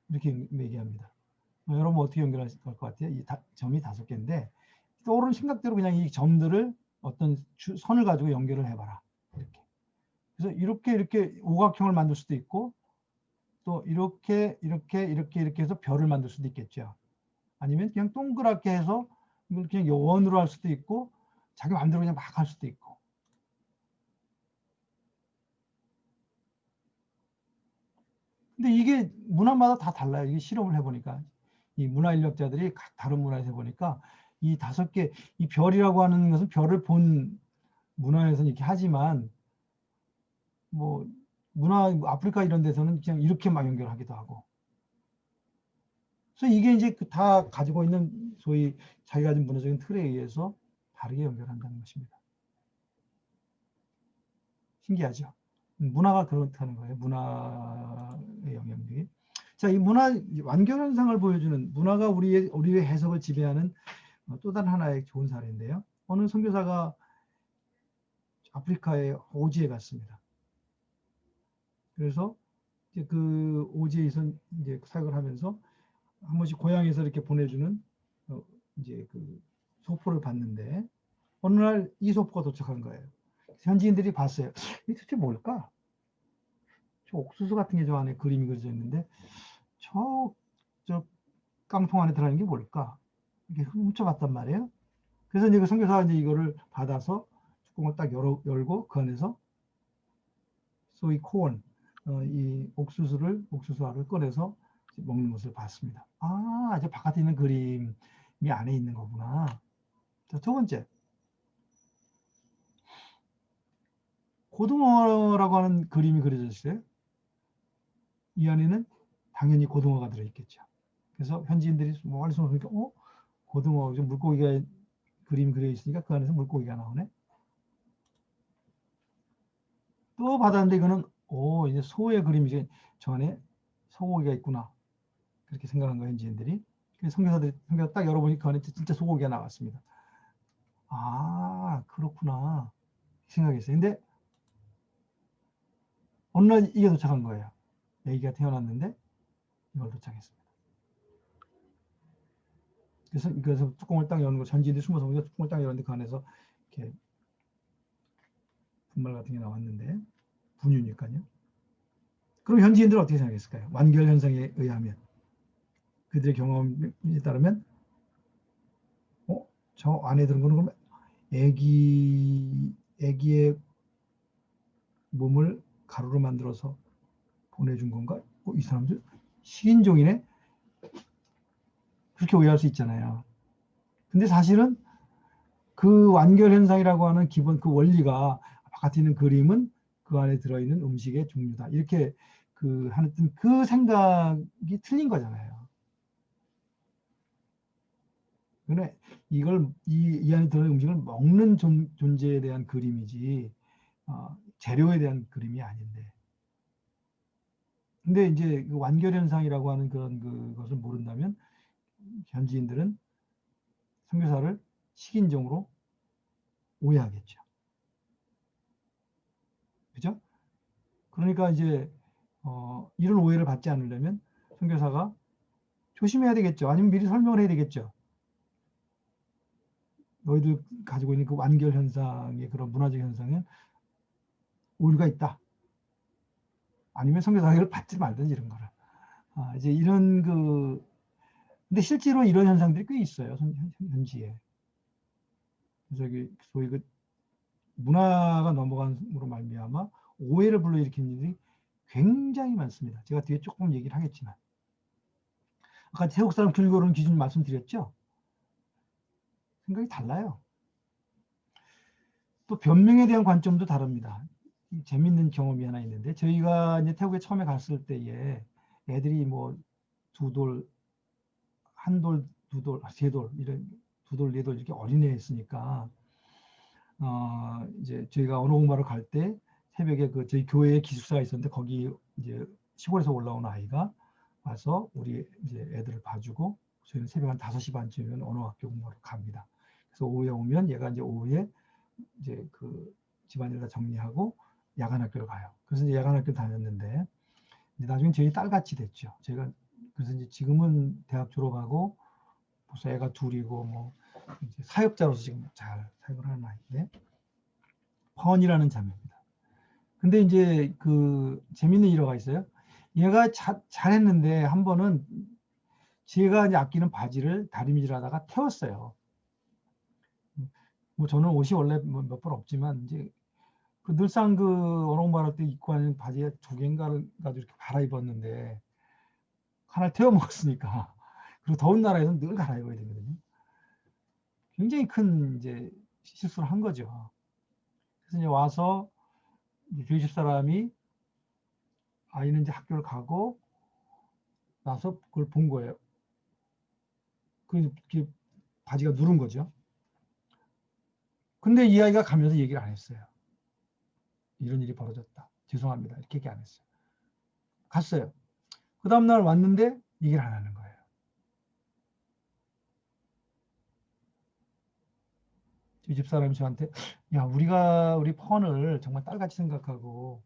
이렇게 얘기합니다. 여러분 어떻게 연결할 것 같아요? 이 점이 5개인데 떠오르는 생각대로 그냥 이 점들을 어떤 선을 가지고 연결을 해봐라. 이렇게. 그래서 이렇게 오각형을 만들 수도 있고, 또 이렇게 해서 별을 만들 수도 있겠죠. 아니면 그냥 동그랗게 해서 이걸 그냥 원으로 할 수도 있고, 자기 마음대로 그냥 막 할 수도 있고. 근데 이게 문화마다 다 달라요. 이게 실험을 해보니까. 이 문화인력자들이 각 다른 문화에서 해보니까 이 5개, 이 별이라고 하는 것은 별을 본 문화에서는 이렇게 하지만, 뭐, 아프리카 이런 데서는 그냥 이렇게 막 연결하기도 하고. 그래서 이게 이제 다 가지고 있는 소위 자기가 가진 문화적인 틀에 의해서 다르게 연결한다는 것입니다. 신기하죠? 문화가 그렇다는 거예요. 문화의 영향력이. 자, 이 완결 현상을 보여주는 문화가 우리의 해석을 지배하는 또 다른 하나의 좋은 사례인데요. 어느 선교사가 아프리카의 오지에 갔습니다. 그래서 이제 그 오지에서 이제 사역을 하면서 한 번씩 고향에서 이렇게 보내주는 이제 그 소포를 봤는데, 어느 날 이 소포가 도착한 거예요. 현지인들이 봤어요. 이게 도대체 뭘까? 저 옥수수 같은 게 저 안에 그림이 그려져 있는데 저 깡통 안에 들어가는 게 뭘까? 이렇게 훔쳐봤단 말이에요. 그래서 이제 그 선교사가 이제 이거를 받아서 뚜껑을 딱 열고 그 안에서 소위 코온, 이 옥수수알을 꺼내서 먹는 것을 봤습니다. 이제 바깥에 있는 그림이 안에 있는 거구나. 자, 2번째. 고등어라고 하는 그림이 그려져 있어요. 이 안에는 당연히 고등어가 들어있겠죠. 그래서 현지인들이 멀리서 보니까 고등어, 물고기가 그림 그려 있으니까 그 안에서 물고기가 나오네. 또 받았는데 이거는 이제 소의 그림이지, 저 안에 소고기가 있구나. 그렇게 생각한 거예요, 현지인들이. 그래서 선교사 딱 열어보니까 그 안에 진짜 소고기가 나왔습니다. 아, 그렇구나 생각했어요. 근데 어느 날 이게 도착한 거예요. 애기가 태어났는데 이걸 도착했습니다. 그래서 뚜껑을 딱 여는 거, 전지인들이 숨어서 보니까 뚜껑을 딱 열었는데 그 안에서 이렇게 분말 같은 게 나왔는데, 분유니까요. 그럼 현지인들은 어떻게 생각했을까요? 완결 현상에 의하면, 그들의 경험에 따르면 저 안에 들은 거는 그러면 애기의 몸을 가루로 만들어서 보내준 건가? 이 사람들 식인종이네? 그렇게 오해할 수 있잖아요. 근데 사실은 그 완결 현상이라고 하는 기본 그 원리가, 바깥에 있는 그림은 그 안에 들어있는 음식의 종류다. 이렇게 하여튼 그 생각이 틀린 거잖아요. 근데 이 안에 들어있는 음식을 먹는 존재에 대한 그림이지, 재료에 대한 그림이 아닌데. 근데 이제 그 완결 현상이라고 하는 그런 그것을 모른다면 현지인들은 선교사를 식인종으로 오해하겠죠. 그죠? 그러니까 이제 이런 오해를 받지 않으려면 선교사가 조심해야 되겠죠. 아니면 미리 설명을 해야 되겠죠. 너희들 가지고 있는 그 완결 현상의 그런 문화적 현상에 오류가 있다. 아니면 선교사가 이걸 받지 말든지 이런 거를. 이제 이런 근데 실제로 이런 현상들이 꽤 있어요. 현지에. 그래서 소위 문화가 넘어간으로 말미암아 오해를 불러일으키는 일이 굉장히 많습니다. 제가 뒤에 조금 얘기를 하겠지만, 아까 태국 사람 불교로는 기준 말씀드렸죠. 생각이 달라요. 또 변명에 대한 관점도 다릅니다. 재밌는 경험이 하나 있는데, 저희가 이제 태국에 처음에 갔을 때에 애들이 뭐 두 돌, 한 돌, 두 돌, 세 돌, 이런 두 돌, 네 돌 이렇게 어린애였으니까, 이제 저희가 언어 공부하러 갈 때 새벽에 저희 교회에 기숙사가 있었는데, 거기 이제 시골에서 올라온 아이가 와서 우리 이제 애들을 봐주고, 저희는 새벽 한 5시 반쯤이면 언어학교 공부하러 갑니다. 그래서 오후에 오면 얘가 이제 오후에 이제 집안일 다 정리하고 야간 학교를 가요. 그래서 이제 야간 학교 다녔는데, 이제 나중에 저희 딸같이 됐죠. 제가 그래서 이제 지금은 대학 졸업하고 벌써 애가 둘이고 뭐 이제 사역자로서 지금 잘 사역을 하는 아이인데, 펀이라는 자매입니다. 근데 이제 재밌는 일화가 있어요. 얘가 잘했는데 한 번은 제가 이제 아끼는 바지를 다리미질하다가 태웠어요. 뭐 저는 옷이 원래 몇 벌 없지만 이제 늘상 언어 공부할 때 입고 하는 바지에 2개인가를 가지고 이렇게 갈아입었는데, 하나를 태워 먹었으니까. 그리고 더운 나라에서는 늘 갈아입어야 되거든요. 굉장히 큰 이제 실수를 한 거죠. 그래서 이제 와서 저희 집 사람이, 아이는 이제 학교를 가고 나서 그걸 본 거예요. 그게 바지가 누른 거죠. 근데 이 아이가 가면서 얘기를 안 했어요. 이런 일이 벌어졌다. 죄송합니다. 이렇게 얘기 안 했어요. 갔어요. 그 다음날 왔는데 얘기를 안 하는 거예요. 저희 집사람이 저한테, 야, 우리 펀을 정말 딸같이 생각하고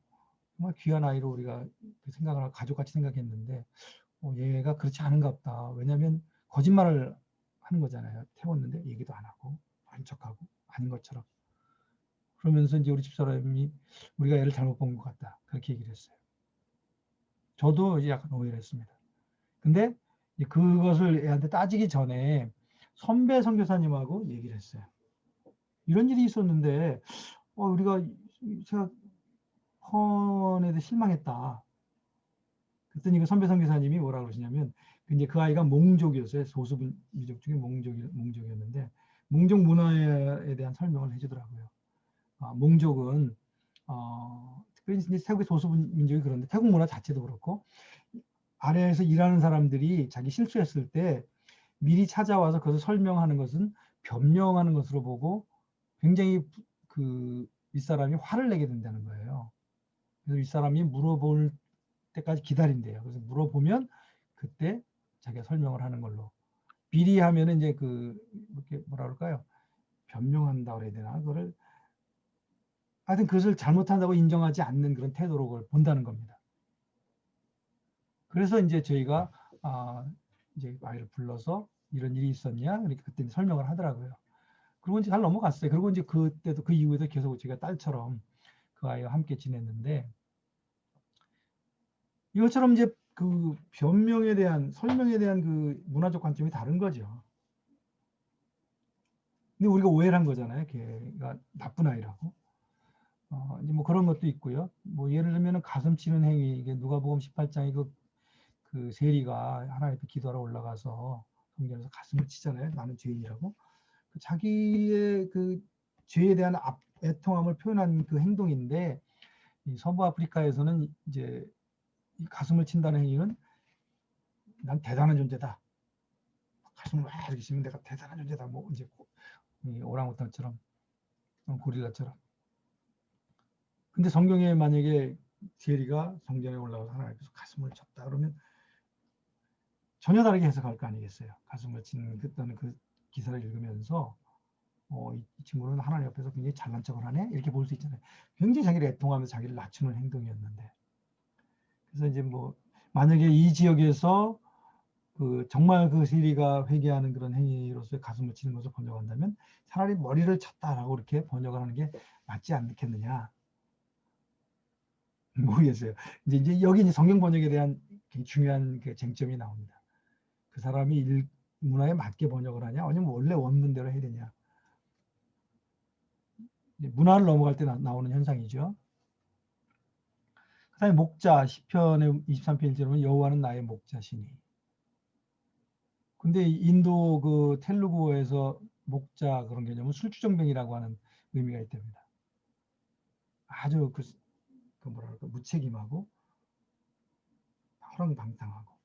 정말 귀한 아이로 우리가 생각을 하고 가족같이 생각했는데, 얘가 그렇지 않은가 보다. 왜냐하면 거짓말을 하는 거잖아요. 태웠는데 얘기도 안 하고 아닌 척하고 아닌 것처럼. 그러면서 이제 우리 집사람이 우리가 애를 잘못 본 것 같다. 그렇게 얘기를 했어요. 저도 이제 약간 오해를 했습니다. 근데 그것을 애한테 따지기 전에 선배 선교사님하고 얘기를 했어요. 이런 일이 있었는데 제가 펀에 대해 실망했다. 그랬더니 그 선배 선교사님이 뭐라 그러시냐면, 이제 그 아이가 몽족이었어요. 소수 민족 중에 몽족이었는데, 몽족 문화에 대한 설명을 해주더라고요. 몽족은 특별히 이제 태국의 소수 민족이 그런데 태국 문화 자체도 그렇고 아래에서 일하는 사람들이 자기 실수했을 때 미리 찾아와서 그것을 설명하는 것은 변명하는 것으로 보고 굉장히 그 윗사람이 화를 내게 된다는 거예요. 그래서 윗사람이 물어볼 때까지 기다린대요. 그래서 물어보면 그때 자기가 설명을 하는 걸로. 미리 하면은 이제 그 이렇게 뭐라 그럴까요? 변명한다 그래야 되나? 그거를 하여튼 그것을 잘못한다고 인정하지 않는 그런 태도로 그걸 본다는 겁니다. 그래서 이제 저희가 이제 아이를 불러서 이런 일이 있었냐? 이렇게 그때 설명을 하더라고요. 그리고 이제 잘 넘어갔어요. 그리고 이제 그때도 그 이후에도 계속 제가 딸처럼 그 아이와 함께 지냈는데 이것처럼 이제 그 변명에 대한 설명에 대한 그 문화적 관점이 다른 거죠. 근데 우리가 오해를 한 거잖아요. 걔가 나쁜 아이라고. 이제 뭐 그런 것도 있고요. 뭐 예를 들면 가슴 치는 행위, 이게 누가복음 18장에 그 세리가 하나님 앞에 기도하러 올라가서 성경에서 가슴을 치잖아요. 나는 죄인이라고. 자기의 그 죄에 대한 애통함을 표현한 그 행동인데 이 서부 아프리카에서는 이제 이 가슴을 친다는 행위는 난 대단한 존재다. 가슴을 막 이렇게 치면 내가 대단한 존재다. 뭐 이제 오랑우탄처럼 고릴라처럼. 근데 성경에 만약에 세리가 성전에 올라가서 하나님 앞에서 가슴을 쳤다 그러면 전혀 다르게 해석할 거 아니겠어요. 가슴을 치는 그 기사를 읽으면서 이 친구는 하나님 앞에서 굉장히 잘난 척을 하네 이렇게 볼 수 있잖아요. 굉장히 자기를 애통하면서 자기를 낮추는 행동이었는데 그래서 이제 뭐 만약에 이 지역에서 그 정말 그 세리가 회개하는 그런 행위로서 가슴을 치는 것을 번역한다면 차라리 머리를 쳤다라고 이렇게 번역을 하는 게 맞지 않겠느냐 모르겠어요. 이제 여기 이제 성경 번역에 대한 중요한 그 쟁점이 나옵니다. 그 사람이 문화에 맞게 번역을 하냐 아니면 원래 원문대로 해야 되냐. 문화를 넘어갈 때 나오는 현상이죠. 그 다음에 목자, 시편의 23편 1절에 보면 여호와는 나의 목자시니. 근데 인도 그 텔루구어에서 목자 그런 개념은 술주정뱅이라고 하는 의미가 있답니다. 아주 그 뭐랄까 무책임하고 허랑방탕하고.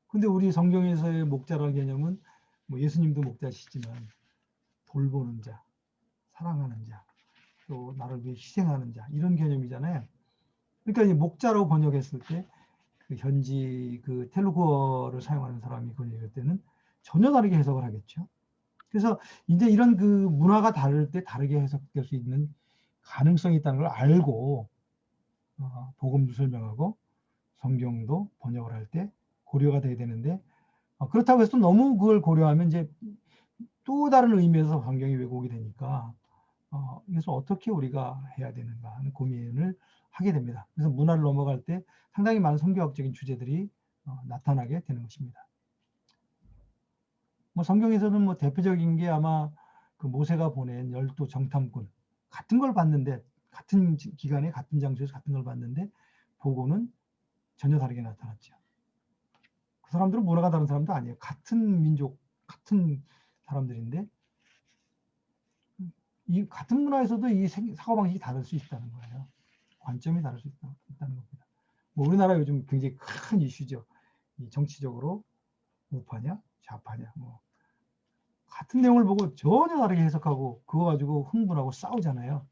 근데 우리 성경에서의 목자라는 개념은 뭐 예수님도 목자시지만 돌보는 자, 사랑하는 자, 또 나를 위해 희생하는 자 이런 개념이잖아요. 그러니까 이 목자로 번역했을 때 그 현지 그 텔루구어를 사용하는 사람이 번역할 때는 전혀 다르게 해석을 하겠죠. 그래서 이제 이런 그 문화가 다를 때 다르게 해석될 수 있는 가능성이 있다는 걸 알고 복음도 설명하고 성경도 번역을 할 때 고려가 돼야 되는데 그렇다고 해서 너무 그걸 고려하면 이제 또 다른 의미에서 성경이 왜곡이 되니까 그래서 어떻게 우리가 해야 되는가 하는 고민을 하게 됩니다. 그래서 문화를 넘어갈 때 상당히 많은 성경학적인 주제들이 나타나게 되는 것입니다. 뭐 성경에서는 뭐 대표적인 게 아마 그 모세가 보낸 12 정탐꾼 같은 걸 봤는데 같은 기간에 같은 장소에서 같은 걸 봤는데 보고는 전혀 다르게 나타났죠. 그 사람들은 문화가 다른 사람도 아니에요. 같은 민족, 같은 사람들인데 이 같은 문화에서도 이 사고방식이 다를 수 있다는 거예요. 관점이 다를 수 있다는 겁니다. 뭐 우리나라 요즘 굉장히 큰 이슈죠. 이 정치적으로 우파냐 좌파냐 뭐 같은 내용을 보고 전혀 다르게 해석하고 그거 가지고 흥분하고 싸우잖아요.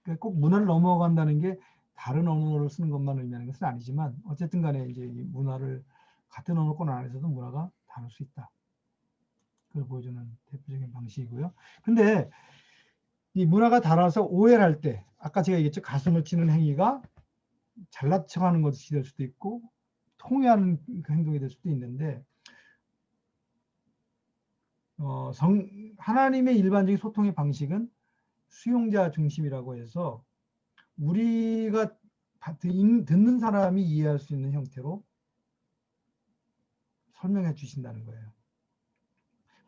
그러니까 꼭 문화를 넘어간다는 게 다른 언어를 쓰는 것만 의미하는 것은 아니지만 어쨌든 간에 이제 이 문화를 같은 언어권 안에서도 문화가 다를 수 있다. 그걸 보여주는 대표적인 방식이고요. 근데 이 문화가 달라서 오해를 할 때 아까 제가 얘기했죠. 가슴을 치는 행위가 잘난 척하는 것이 될 수도 있고 통회하는 그 행동이 될 수도 있는데 하나님의 일반적인 소통의 방식은 수용자 중심이라고 해서 우리가 듣는 사람이 이해할 수 있는 형태로 설명해 주신다는 거예요.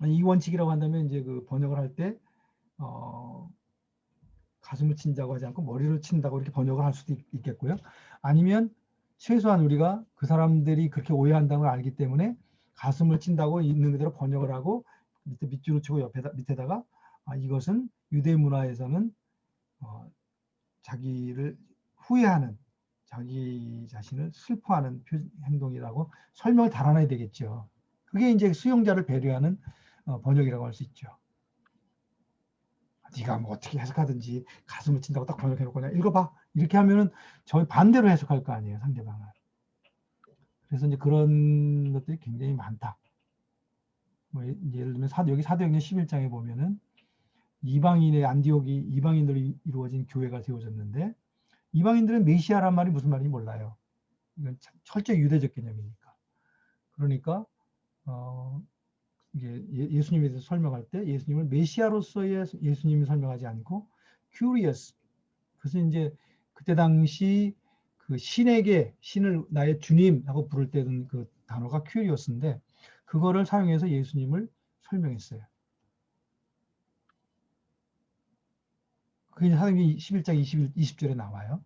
이 원칙이라고 한다면 이제 그 번역을 할 때 가슴을 친다고 하지 않고 머리를 친다고 이렇게 번역을 할 수도 있겠고요. 아니면 최소한 우리가 그 사람들이 그렇게 오해한다는 걸 알기 때문에 가슴을 친다고 있는 그대로 번역을 하고 밑줄을 치고 밑에다가 이것은 유대 문화에서는 자기를 후회하는 자기 자신을 슬퍼하는 행동이라고 설명을 달아내야 되겠죠. 그게 이제 수용자를 배려하는 번역이라고 할 수 있죠. 네가 뭐 어떻게 해석하든지 가슴을 친다고 딱 번역해놓고 그냥 읽어봐. 이렇게 하면은 저희 반대로 해석할 거 아니에요, 상대방을. 그래서 이제 그런 것들이 굉장히 많다. 뭐 예를 들면 여기 사도행전 11장에 보면은 이방인의 안디옥이 이방인들로 이루어진 교회가 세워졌는데 이방인들은 메시아란 말이 무슨 말인지 몰라요. 이건 철저히 유대적 개념이니까. 그러니까 이게 예수님에 대해서 설명할 때 예수님을 메시아로서의 예수님을 설명하지 않고 curious. 그래서 이제 그때 당시 그 신에게 신을 나의 주님하고 부를 때는 그 단어가 curious인데 그거를 사용해서 예수님을 설명했어요. 그게 사도행전 11장 20절에 나와요.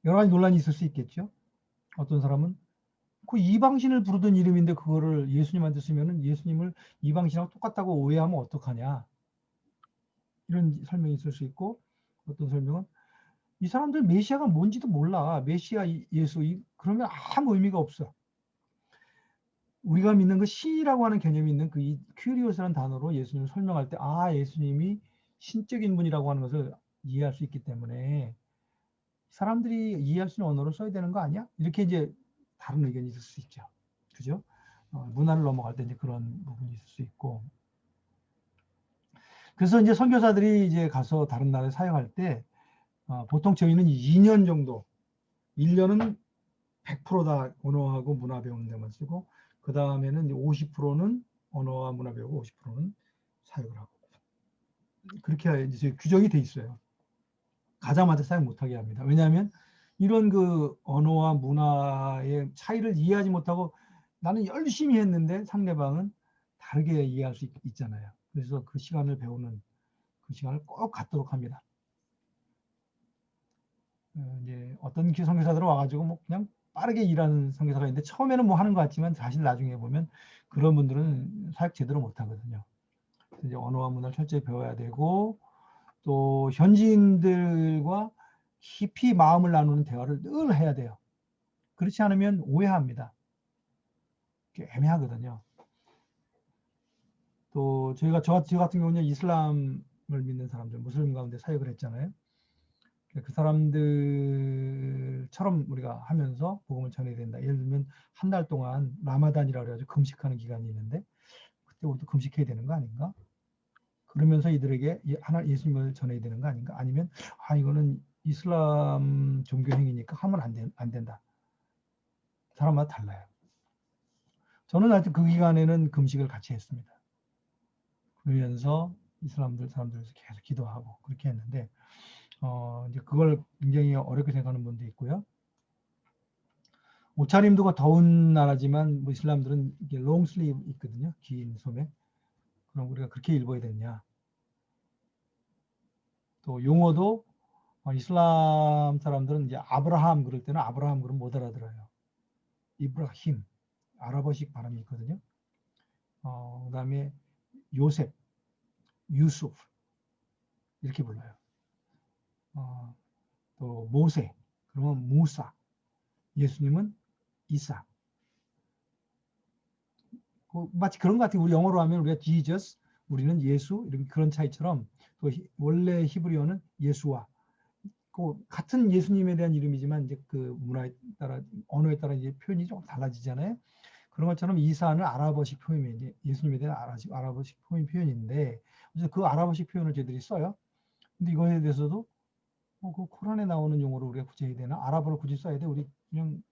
여러 가지 논란이 있을 수 있겠죠. 어떤 사람은 그 이방신을 부르던 이름인데 그거를 예수님한테 쓰면은 예수님을 이방신하고 똑같다고 오해하면 어떡하냐. 이런 설명이 있을 수 있고 어떤 설명은 이 사람들 메시아가 뭔지도 몰라. 메시아 예수 그러면 아무 의미가 없어. 우리가 믿는 그 신이라고 하는 개념이 있는 그 큐리오스라는 단어로 예수님을 설명할 때 예수님이 신적인 분이라고 하는 것을 이해할 수 있기 때문에 사람들이 이해할 수 있는 언어로 써야 되는 거 아니야? 이렇게 이제 다른 의견이 있을 수 있죠. 그죠? 문화를 넘어갈 때 이제 그런 부분이 있을 수 있고. 그래서 이제 선교사들이 이제 가서 다른 나라에 사역할 때 보통 저희는 2년 정도, 1년은 100%다 언어하고 문화 배우는 데만 쓰고 그 다음에는 50%는 언어와 문화 배우고 50%는 사역을 하고 그렇게 이제 규정이 돼 있어요. 가자마자 사역 못하게 합니다. 왜냐하면 이런 그 언어와 문화의 차이를 이해하지 못하고 나는 열심히 했는데 상대방은 다르게 이해할 수 있잖아요. 그래서 그 시간을 배우는 그 시간을 꼭 갖도록 합니다. 이제 어떤 선교사들은 와가지고 뭐 그냥 빠르게 일하는 선교사가 있는데 처음에는 뭐 하는 것 같지만 사실 나중에 보면 그런 분들은 사역 제대로 못하거든요. 이제 언어와 문화를 철저히 배워야 되고 또 현지인들과 깊이 마음을 나누는 대화를 늘 해야 돼요. 그렇지 않으면 오해합니다. 애매하거든요. 또 저 같은 경우는 이슬람을 믿는 사람들, 무슬림 가운데 사역을 했잖아요. 그 사람들처럼 우리가 하면서 복음을 전해야 된다. 예를 들면 한 달 동안 라마단이라고 해가지고 금식하는 기간이 있는데 그때 우리도 금식해야 되는 거 아닌가? 그러면서 이들에게 예수님을 전해야 되는 거 아닌가? 아니면 이거는 이슬람 종교 행위니까 하면 안 된다. 사람마다 달라요. 저는 하여튼 그 기간에는 금식을 같이 했습니다. 그러면서 사람들에서 계속 기도하고 그렇게 했는데 이제 그걸 굉장히 어렵게 생각하는 분도 있고요. 옷차림도 더운 나라지만 뭐 이슬람들은 이게 롱 슬리브 있거든요. 긴 소매. 그럼 우리가 그렇게 입어야 되냐? 또 용어도 이슬람 사람들은 이제 아브라함 그럴 때는 아브라함 그러면 못 알아들어요. 이브라힘 아랍어식 발음이 있거든요. 그다음에 요셉, 유수프 이렇게 불러요. 또 모세 그러면 무사, 예수님은 이사. 마치 그런 것 같아요. 우리 영어로 하면 우리가 Jesus, 우리는 예수 이런 그런 차이처럼 또 원래 히브리어는 예수와 같은 예수님에 대한 이름이지만 이제 그 문화에 따라 언어에 따라 이제 표현이 좀 달라지잖아요. 그런 것처럼 이사는 아랍어식 표현이 예수님에 대한 아랍어식 표현인데 그 아랍어식 표현을 저희들이 써요. 근데 이거에 대해서도 그 코란에 나오는 용어로 우리가 굳이 해야 되나? 아랍어를 굳이 써야 돼? 우리 그냥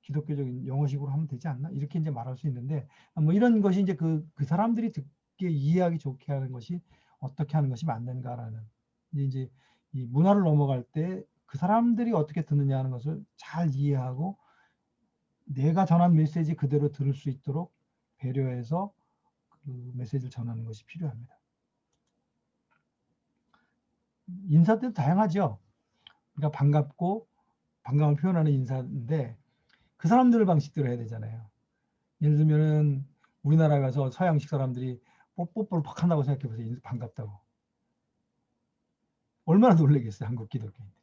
기독교적인 영어식으로 하면 되지 않나? 이렇게 이제 말할 수 있는데 뭐 이런 것이 이제 그 사람들이 듣게 이해하기 좋게 하는 것이 어떻게 하는 것이 맞는가라는 이제 이 문화를 넘어갈 때 그 사람들이 어떻게 듣느냐 하는 것을 잘 이해하고 내가 전한 메시지 그대로 들을 수 있도록 배려해서 그 메시지를 전하는 것이 필요합니다. 인사 때도 다양하죠. 그러니까 반갑고 반감을 표현하는 인사인데 그 사람들 방식대로 해야 되잖아요. 예를 들면은 우리나라에 가서 서양식 사람들이 뽀뽀를 팍 한다고 생각해 보세요. 반갑다고. 얼마나 놀라겠어요. 한국 기독교인들이.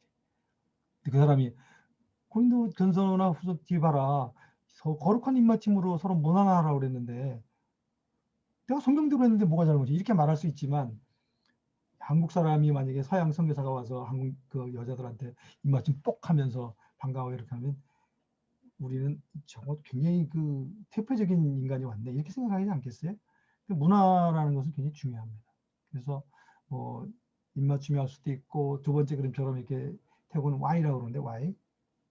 그 사람이 고린도 전서나 후서 뒤에 봐라. 거룩한 입맞춤으로 서로 모난하라고 그랬는데 내가 성경대로 했는데 뭐가 잘못이지? 이렇게 말할 수 있지만 한국 사람이 만약에 서양 선교사가 와서 한국 그 여자들한테 입맞춤 뽁 하면서 반가워 이렇게 하면 우리는 저거 굉장히 그 퇴폐적인 인간이 왔네 이렇게 생각하지 않겠어요? 그 문화라는 것은 굉장히 중요합니다. 그래서 뭐 입맞춤이 할 수도 있고 두 번째 그림처럼 이렇게 태국은 Y라고 그러는데 Y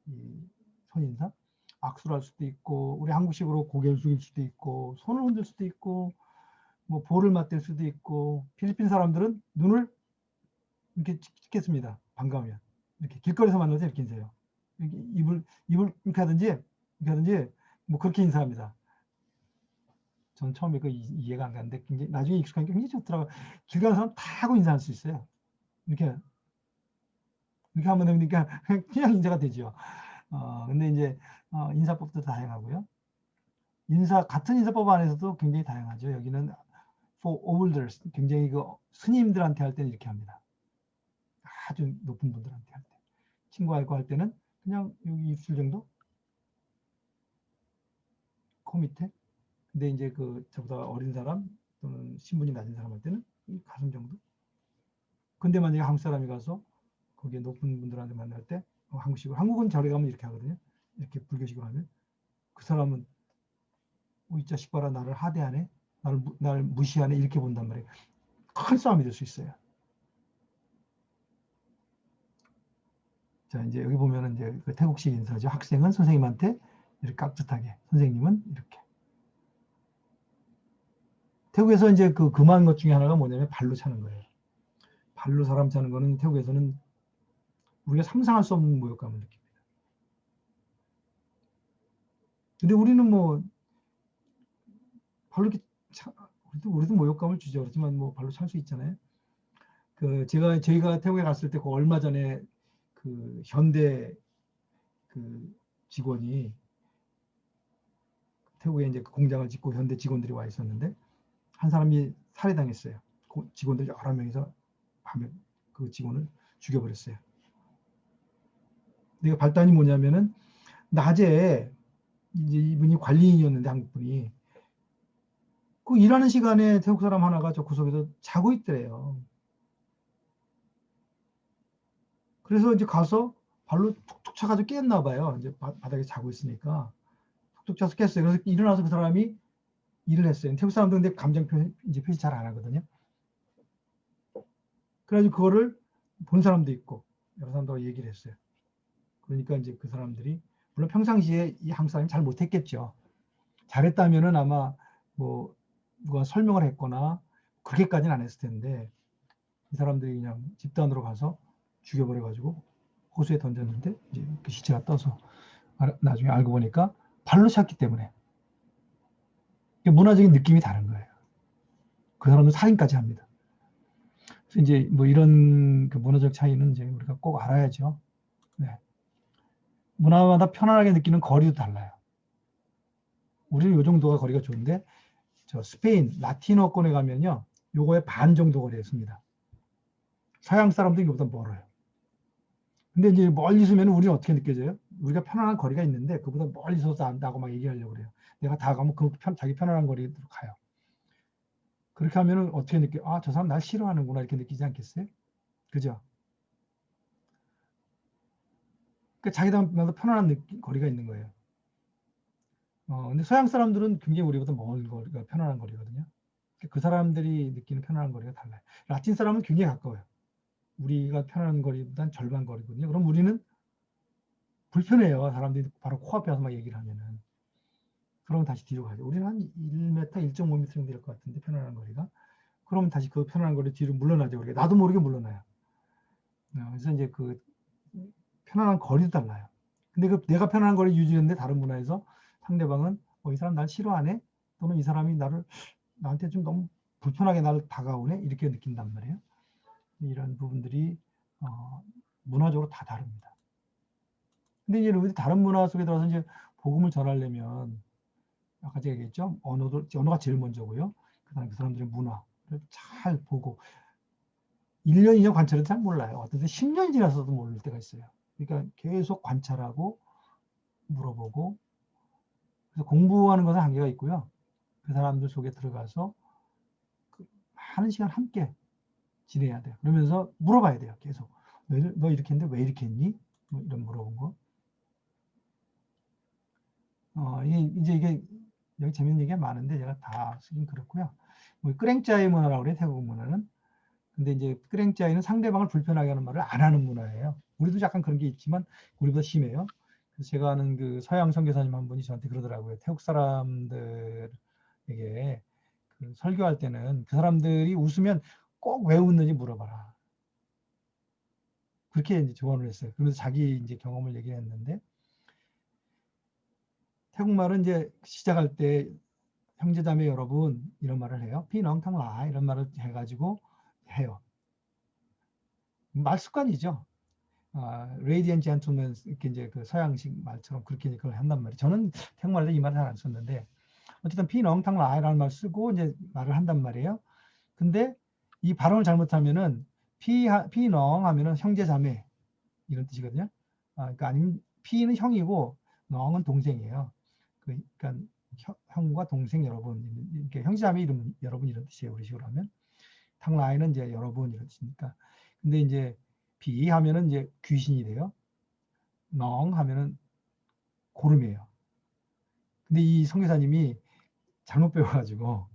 이 선인사 악수를 할 수도 있고 우리 한국식으로 고개를 숙일 수도 있고 손을 흔들 수도 있고 뭐 볼을 맞댈 수도 있고 필리핀 사람들은 눈을 이렇게 찍겠습니다. 반가우면 이렇게 길거리에서 만나서 이렇게 인사해요. 이렇게 입을 이렇게 하든지 뭐 그렇게 인사합니다. 전 처음에 그 이해가 안 가는데 굉장히 나중에 익숙하니까 굉장히 좋더라고요. 길 가는 사람 다 하고 인사할 수 있어요. 이렇게 하면 되니까 그냥 인사가 되죠. 근데 이제 인사법도 다양하고요. 같은 인사법 안에서도 굉장히 다양하죠. 여기는 for elders, 굉장히 그 스님들한테 할 때는 이렇게 합니다. 아주 높은 분들한테 할 때. 친구하고 할 때는 그냥 여기 입술 정도? 코 밑에? 근데 이제 그 저보다 어린 사람 또는 신분이 낮은 사람 할 때는 이 가슴 정도? 근데 만약에 한국 사람이 가서 거기에 높은 분들한테 만날 때 한국식으로 한국은 절에 가면 이렇게 하거든요. 이렇게 불교식으로 하면 그 사람은 이 자식 봐라 나를 하대하네 나를 무시하네 이렇게 본단 말이에요. 큰 싸움이 될 수 있어요. 자 이제 여기 보면은 이제 그 태국식 인사죠. 학생은 선생님한테 이렇게 깍듯하게 선생님은 이렇게 태국에서 이제 그 금한 것 중에 하나가 뭐냐면 발로 차는 거예요. 발로 사람 차는 거는 태국에서는 우리가 상상할 수 없는 모욕감을 느낍니다. 근데 우리는 뭐 발로 이렇게 우리도 모욕감을 주죠. 그렇지만 뭐 발로 찰 수 있잖아요. 그 저희가 태국에 갔을 때 그 얼마 전에 그 현대 그 직원이 태국에 이제 그 공장을 짓고 현대 직원들이 와 있었는데 한 사람이 살해당했어요. 직원들 여러 명이서 밤에 그 직원을 죽여버렸어요. 내가 발단이 뭐냐면은 낮에 이제 이분이 관리인이었는데 한국분이 그 일하는 시간에 태국 사람 하나가 저 구석에서 자고 있더래요. 그래서 이제 가서 발로 툭툭 차가지고 깼나 봐요. 이제 바닥에 자고 있으니까 툭툭 차서 깼어요. 그래서 일어나서 그 사람이 일을 했어요. 태국 사람들은 근데 감정 표시 잘 안 하거든요. 그래가지고 그거를 본 사람도 있고 여러 사람들하고 얘기를 했어요. 그러니까 이제 그 사람들이 물론 평상시에 이 한국 사람이 잘 못했겠죠. 잘했다면은 아마 뭐 누가 설명을 했거나 그렇게까지는 안 했을 텐데 이 사람들이 그냥 집단으로 가서 죽여버려가지고 호수에 던졌는데 이제 그 시체가 떠서 나중에 알고 보니까 발로 찼기 때문에 문화적인 느낌이 다른 거예요. 그 사람은 살인까지 합니다. 그래서 이제 뭐 이런 그 문화적 차이는 이제 우리가 꼭 알아야죠. 네. 문화마다 편안하게 느끼는 거리도 달라요. 우리는 이 정도가 거리가 좋은데 저 스페인 라틴어권에 가면요 요거의 반 정도 거리에 있습니다. 서양 사람들이 이거보다 멀어요. 근데 이제 멀리 있으면 우리는 어떻게 느껴져요? 우리가 편안한 거리가 있는데 그보다 멀리 있어서 안다고 막 얘기하려고 그래요. 내가 다 가면 자기 편안한 거리로 가요. 그렇게 하면은 어떻게 느껴요? 아, 저 사람 날 싫어하는구나 이렇게 느끼지 않겠어요? 그죠? 그러니까 자기들마다 편안한 거리가 있는 거예요. 근데 서양 사람들은 굉장히 우리보다 먼 거리가 편안한 거리거든요. 그 사람들이 느끼는 편안한 거리가 달라요. 라틴 사람은 굉장히 가까워요. 우리가 편안한 거리보단 절반 거리거든요. 그럼 우리는 불편해요. 사람들이 바로 코앞에 와서 막 얘기를 하면은. 그러면 다시 뒤로 가죠. 우리는 한 1m, 1.5m 정도 될 것 같은데 편안한 거리가. 그러면 다시 그 편안한 거리 뒤로 물러나죠. 우리가 나도 모르게 물러나요. 그래서 이제 그 편안한 거리도 달라요. 근데 그 내가 편안한 거리 유지했는데 다른 문화에서 상대방은 이 사람 날 싫어하네? 또는 이 사람이 나한테 좀 너무 불편하게 나를 다가오네? 이렇게 느낀단 말이에요. 이런 부분들이 문화적으로 다 다릅니다. 근데 이제 우리 다른 문화 속에 들어서 이제 복음을 전하려면 아까 제가 얘기했죠. 언어가 제일 먼저고요. 그다음에 그 사람들의 문화를 잘 보고 1년, 2년 관찰해도 잘 몰라요. 어떤 때 10년이 지나서도 모를 때가 있어요. 그러니까 계속 관찰하고 물어보고, 그래서 공부하는 것은 한계가 있고요. 그 사람들 속에 들어가서 그 많은 시간 함께 지내야 돼요. 그러면서 물어봐야 돼요. 계속. 너 이렇게 했는데 왜 이렇게 했니? 뭐 이런 물어본 거. 이제 이게 여기 재밌는 얘기가 많은데 제가 다 쓰긴 그렇고요. 뭐 끄랭짜이 문화라고 그래요. 태국 문화는. 근데 이제 끄랭짜이는 상대방을 불편하게 하는 말을 안 하는 문화예요. 우리도 약간 그런 게 있지만 우리보다 심해요. 그래서 제가 아는 그 서양 선교사님 한 분이 저한테 그러더라고요. 태국 사람들에게 그 설교할 때는 그 사람들이 웃으면 꼭 왜 웃는지 물어봐라. 그렇게 이제 조언을 했어요. 그러면서 자기 이제 경험을 얘기했는데, 태국말은 이제 시작할 때 형제자매 여러분 이런 말을 해요. 피넝탕라 이런 말을 해가지고 해요. 말 습관이죠. 레이디언 젠틀맨 이렇게 이제 그 서양식 말처럼 그렇게 그걸 한단 말이에요. 저는 태국말로 이 말을 잘 안 썼는데 어쨌든 피넝탕라이라는 말 쓰고 이제 말을 한단 말이에요. 근데 이 발음을 잘못하면은 피넝 하면은 형제자매 이런 뜻이거든요. 그러니까 아니면 피는 형이고 넝은 동생이에요. 그러니까 형과 동생 여러분, 이렇게 형제자매 이름 여러분 이런 뜻이에요. 우리 식으로 하면 탕라이는 이제 여러분 이런 뜻이니까. 근데 이제 비 하면은 이제 귀신이 돼요. 넝 하면은 고름이에요. 근데 이 선교사님이 잘못 배워가지고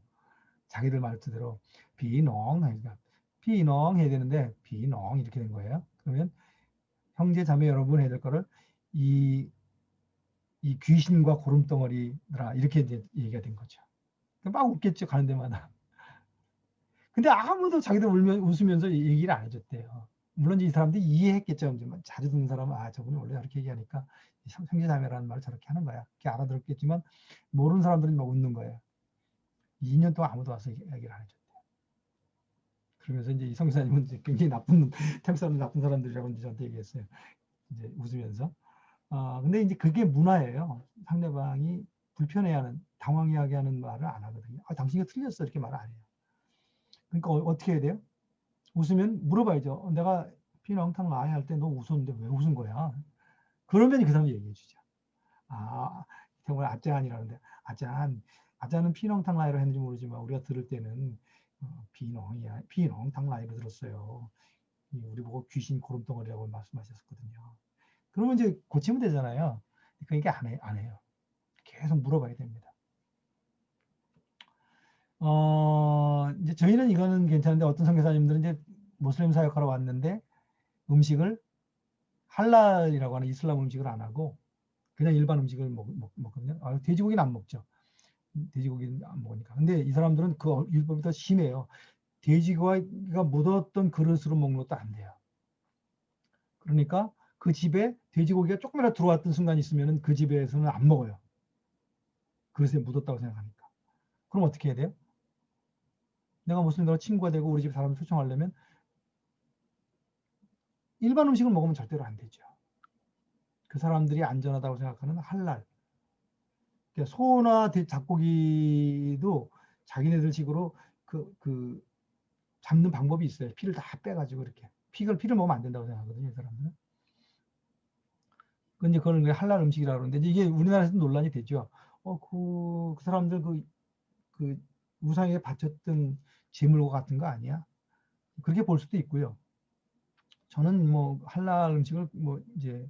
자기들 말투대로 비농 하니까 비농 해야 되는데 비농 이렇게 된 거예요. 그러면 형제 자매 여러분 해야 될 거를 이, 이 귀신과 고름덩어리들아 이렇게 이제 얘기가 된 거죠. 막 웃겠죠 가는 데마다. 근데 아무도 자기들 웃으면서 얘기를 안 해줬대요. 물론 이 사람들이 이해했겠죠. 자주 듣는 사람은 저분이 원래 저렇게 얘기하니까 형제자매라는 말을 저렇게 하는 거야. 이렇게 알아들었겠지만 모르는 사람들은 막 웃는 거예요. 2년 동안 아무도 와서 얘기를 안 해줬대요. 그러면서 이제 이 성사님은 이제 굉장히 나쁜 태국 사람 나쁜 사람들이라고 이제 저한테 얘기했어요. 이제 웃으면서. 근데 이제 그게 문화예요. 상대방이 불편해하는, 당황하게 하는 말을 안 하거든요. 당신이 틀렸어 이렇게 말 안 해요. 그러니까 어떻게 해야 돼요? 웃으면 물어봐야죠. 내가 피렁탕 라이 할 때 너 웃었는데 왜 웃은 거야? 그러면 그 사람이 얘기해 주죠. 정말 아짠이라는데 아짠은 피렁탕 라이로 했는지 모르지만 우리가 들을 때는 비농이야. 피렁탕 라이로 들었어요. 우리 보고 귀신 고름덩어리라고 말씀하셨거든요. 그러면 이제 고치면 되잖아요. 그러니까 안 해요. 계속 물어봐야 됩니다. 이제 저희는 이거는 괜찮은데 어떤 선교사님들은 이제 모슬림 사역하러 왔는데 음식을 할랄이라고 하는 이슬람 음식을 안 하고 그냥 일반 음식을 먹거든요. 돼지고기는 안 먹죠. 돼지고기는 안 먹으니까. 근데 이 사람들은 그 율법이 더 심해요. 돼지고기가 묻었던 그릇으로 먹는 것도 안 돼요. 그러니까 그 집에 돼지고기가 조금이라도 들어왔던 순간이 있으면 그 집에서는 안 먹어요. 그릇에 묻었다고 생각하니까. 그럼 어떻게 해야 돼요? 내가 무슨 너 친구가 되고 우리 집 사람을 초청하려면 일반 음식을 먹으면 절대로 안 되죠. 그 사람들이 안전하다고 생각하는 할랄. 그러니까 소나 닭고기도 자기네들 식으로 그 잡는 방법이 있어요. 피를 다 빼가지고 이렇게. 피를 먹으면 안 된다고 생각하거든요. 이 사람들은. 근데 그걸 할랄 음식이라고 그러는데 이게 우리나라에서 논란이 되죠. 그 사람들 그 우상에 바쳤던 제물과 같은 거 아니야? 그렇게 볼 수도 있고요. 저는 뭐 할랄 음식을 뭐 이제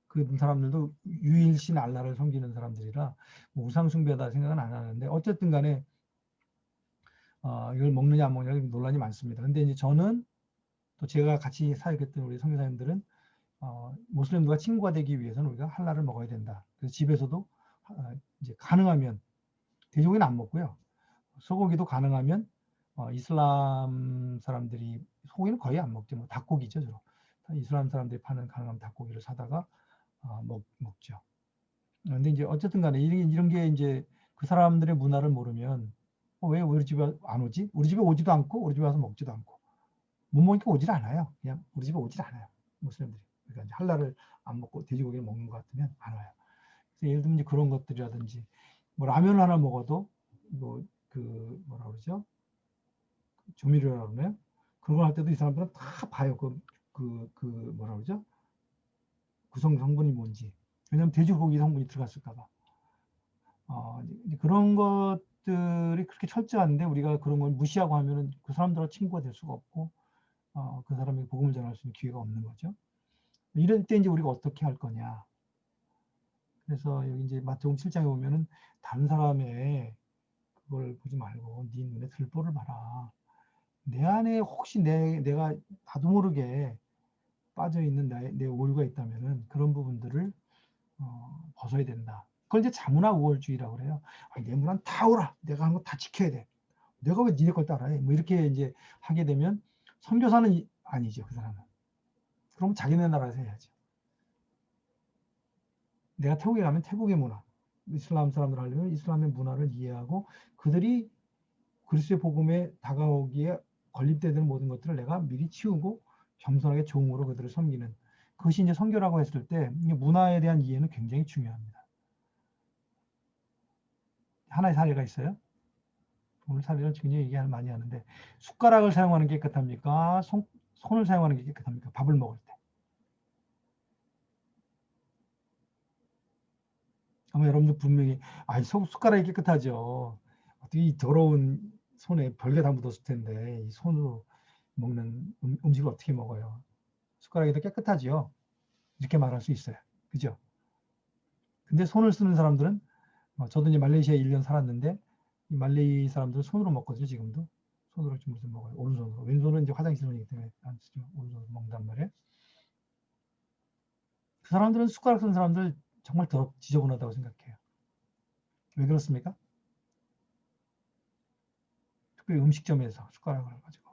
그 사람들도 유일신 알라를 섬기는 사람들이라 뭐 우상 숭배다 생각은 안 하는데 어쨌든 간에 이걸 먹느냐 안 먹느냐 논란이 많습니다. 근데 이제 저는 또 제가 같이 사역했던 우리 선교사님들은 모슬림들과 친구가 되기 위해서는 우리가 할랄을 먹어야 된다. 그래서 집에서도 이제 가능하면 돼지고기는 안 먹고요. 소고기도 가능하면 이슬람 사람들이 소고기는 거의 안 먹죠. 뭐 닭고기죠, 주로. 이슬람 사람들이 파는 가능한 닭고기를 사다가 먹죠. 근데 이제 어쨌든 간에 이런 게 이제 그 사람들의 문화를 모르면 왜 우리 집에 안 오지? 우리 집에 오지도 않고 우리 집에 와서 먹지도 않고 못 먹으니까 오질 않아요. 그냥 우리 집에 오질 않아요. 무슬림들이. 그러니까 이제 할랄을 안 먹고 돼지고기를 먹는 것 같으면 안 와요. 그래서 예를 들면 이제 그런 것들이라든지 뭐 라면 하나 먹어도 뭐 그 뭐라 그러죠? 조미료라고 그러나요? 그런 걸 할 때도 이 사람들은 다 봐요. 뭐라 그러죠? 구성 성분이 뭔지. 왜냐하면 돼지고기 성분이 들어갔을까 봐. 그런 것들이 그렇게 철저한데 우리가 그런 걸 무시하고 하면은 그 사람들하고 친구가 될 수가 없고 그 사람에게 복음을 전할 수 있는 기회가 없는 거죠. 이럴 때 이제 우리가 어떻게 할 거냐. 그래서 여기 이제 마태복음 7장에 보면은 다른 사람의 그걸 보지 말고 네 눈에 들보를 봐라. 내 안에 혹시 내가 나도 모르게 빠져 있는 내 오류가 있다면은 그런 부분들을 벗어야 된다. 그걸 이제 자문화 우월주의라고 그래요. 아니, 내 문화는 다 오라. 내가 하는 거 다 지켜야 돼. 내가 왜 니네 걸 따라해? 뭐 이렇게 이제 하게 되면 선교사는 아니죠, 그 사람은. 그럼 자기네 나라에서 해야죠. 내가 태국에 가면 태국의 문화, 이슬람 사람들 하려면 이슬람의 문화를 이해하고 그들이 그리스도의 복음에 다가오기에 걸림대되는 모든 것들을 내가 미리 치우고 겸손하게 종으로 그들을 섬기는 그것이 이제 선교라고 했을 때 문화에 대한 이해는 굉장히 중요합니다. 하나의 사례가 있어요. 오늘 사례를 굉장히 얘기 많이 하는데 숟가락을 사용하는 게 깨끗합니까? 손을 사용하는 게 깨끗합니까? 밥을 먹을 때. 아마 여러분들 분명히 숟가락이 깨끗하죠. 어떻게 이 더러운 손에 벌게 다 묻었을 텐데 이 손으로 먹는 음식을 어떻게 먹어요? 숟가락이 더 깨끗하지요. 이렇게 말할 수 있어요. 그죠? 근데 손을 쓰는 사람들은 저도 이제 말레이시아에 1년 살았는데 이 말레이 사람들은 손으로 먹거든요. 지금도 손으로 좀 무슨 먹어요. 오른손으로. 왼손은 이제 화장실이기 때문에 안 쓰죠. 오른손으로 먹는단 말이에요. 그 사람들은 숟가락 쓰는 사람들 정말 지저분하다고 생각해요. 왜 그렇습니까? 특별히 음식점에서 숟가락을 가지고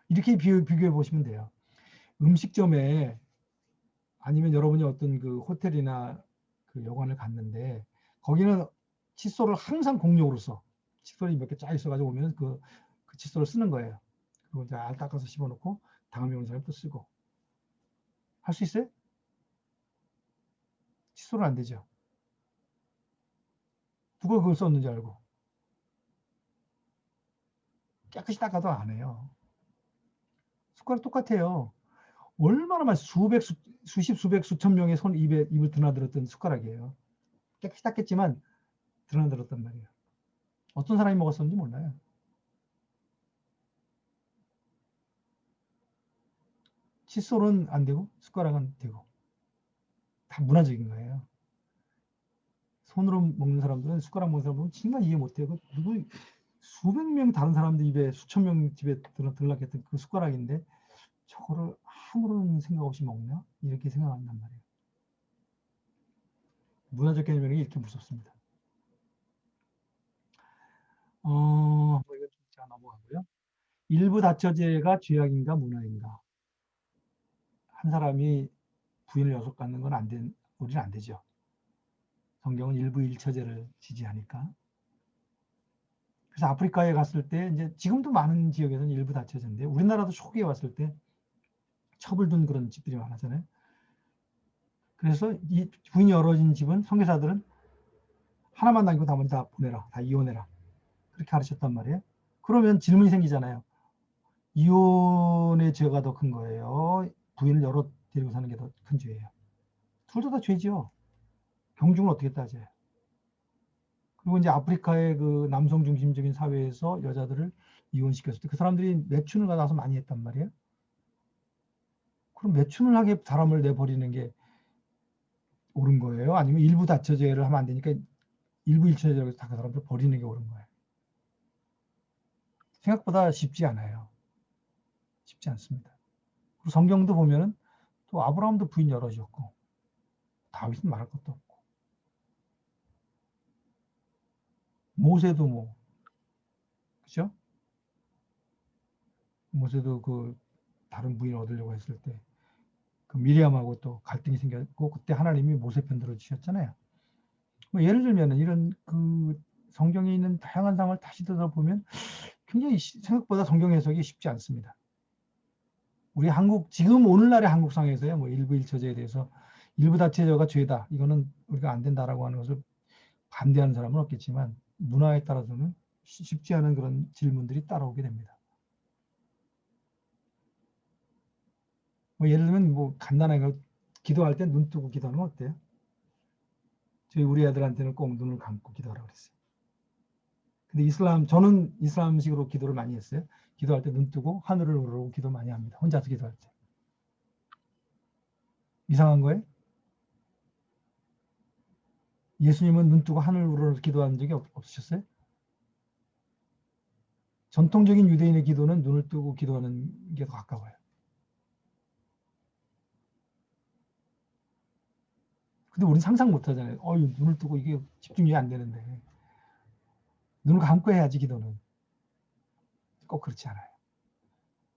이렇게 비교해 보시면 돼요. 음식점에 아니면 여러분이 어떤 그 호텔이나 그 여관을 갔는데 거기는 칫솔을 항상 공용으로 써. 칫솔이 몇 개 쫙 있어가지고 오면 그 칫솔을 쓰는 거예요. 그리고 이제 알 닦아서 씹어놓고 다음에 오는 사람이 또 쓰고. 할 수 있어요? 칫솔은 안 되죠. 누가 그걸 썼는지 알고. 깨끗이 닦아도 안 해요. 숟가락 똑같아요. 얼마나 많이 수십, 수백, 수천 명의 입을 드나들었던 숟가락이에요. 깨끗이 닦겠지만 드나들었단 말이에요. 어떤 사람이 먹었었는지 몰라요. 칫솔은 안 되고 숟가락은 되고 다 문화적인 거예요. 손으로 먹는 사람들은 숟가락 먹는 사람들은 정말 이해 못해요. 누구 수백 명 다른 사람들 입에 수천 명 집에 들락했던 그 숟가락인데 저거를 아무런 생각 없이 먹냐? 이렇게 생각한단 말이에요. 문화적 개념이 이렇게 무섭습니다. 이건 좀 제가 넘어가고요. 일부 다처제가 죄악인가 문화인가? 한 사람이 부인을 여섯 갖는 건 우리는 안 되죠. 성경은 일부 일처제를 지지하니까. 그래서 아프리카에 갔을 때 이제 지금도 많은 지역에서는 일부 다처제인데 우리나라도 초기에 왔을 때 첩을 둔 그런 집들이 많았잖아요. 그래서 이 부인이 열어진 집은 선교사들은 하나만 남기고 나머지 다 보내라, 다 이혼해라. 그렇게 가르쳤단 말이에요. 그러면 질문이 생기잖아요. 이혼의 죄가 더 큰 거예요? 부인을 여러 데리고 사는 게 더 큰 죄예요? 둘 다 죄죠. 경중을 어떻게 따져요? 그리고 이제 아프리카의 그 남성 중심적인 사회에서 여자들을 이혼시켰을 때 그 사람들이 매춘을 받아서 많이 했단 말이에요. 그럼 매춘을 하게 사람을 내버리는 게 옳은 거예요? 아니면 일부 다처제를 하면 안 되니까 일부 일처제로 다 그 사람들 버리는 게 옳은 거예요? 생각보다 쉽지 않아요. 쉽지 않습니다. 그리고 성경도 보면은 또 아브라함도 부인 여럿이었고 다윗은 말할 것도 없고 모세도 뭐 그죠? 모세도 그 다른 부인 얻으려고 했을 때 그 미리암하고 또 갈등이 생겼고 그때 하나님이 모세 편 들어주셨잖아요. 뭐 예를 들면 이런 그 성경에 있는 다양한 상황을 다시 들어보면 굉장히 생각보다 성경 해석이 쉽지 않습니다. 우리 지금 오늘날의 한국 상에서야 뭐 일부 일처제에 대해서 일부 다처제가 죄다. 이거는 우리가 안 된다라고 하는 것을 반대하는 사람은 없겠지만 문화에 따라서는 쉽지 않은 그런 질문들이 따라오게 됩니다. 뭐 예를 들면 뭐 간단한 거 기도할 때 눈 뜨고 기도하는 건 어때요? 저희 우리 애들한테는 꼭 눈을 감고 기도하라고 그랬어요. 근데 저는 이슬람식으로 기도를 많이 했어요. 기도할 때 눈 뜨고 하늘을 우러러보고 기도 많이 합니다. 혼자서 기도할 때. 이상한 거예요? 예수님은 눈 뜨고 하늘을 우러러 기도한 적이 없으셨어요? 전통적인 유대인의 기도는 눈을 뜨고 기도하는 게 더 가까워요. 근데 우리는 상상 못 하잖아요. 눈을 뜨고 이게 집중이 안 되는데. 눈을 감고 해야지 기도는. 꼭 그렇지 않아요.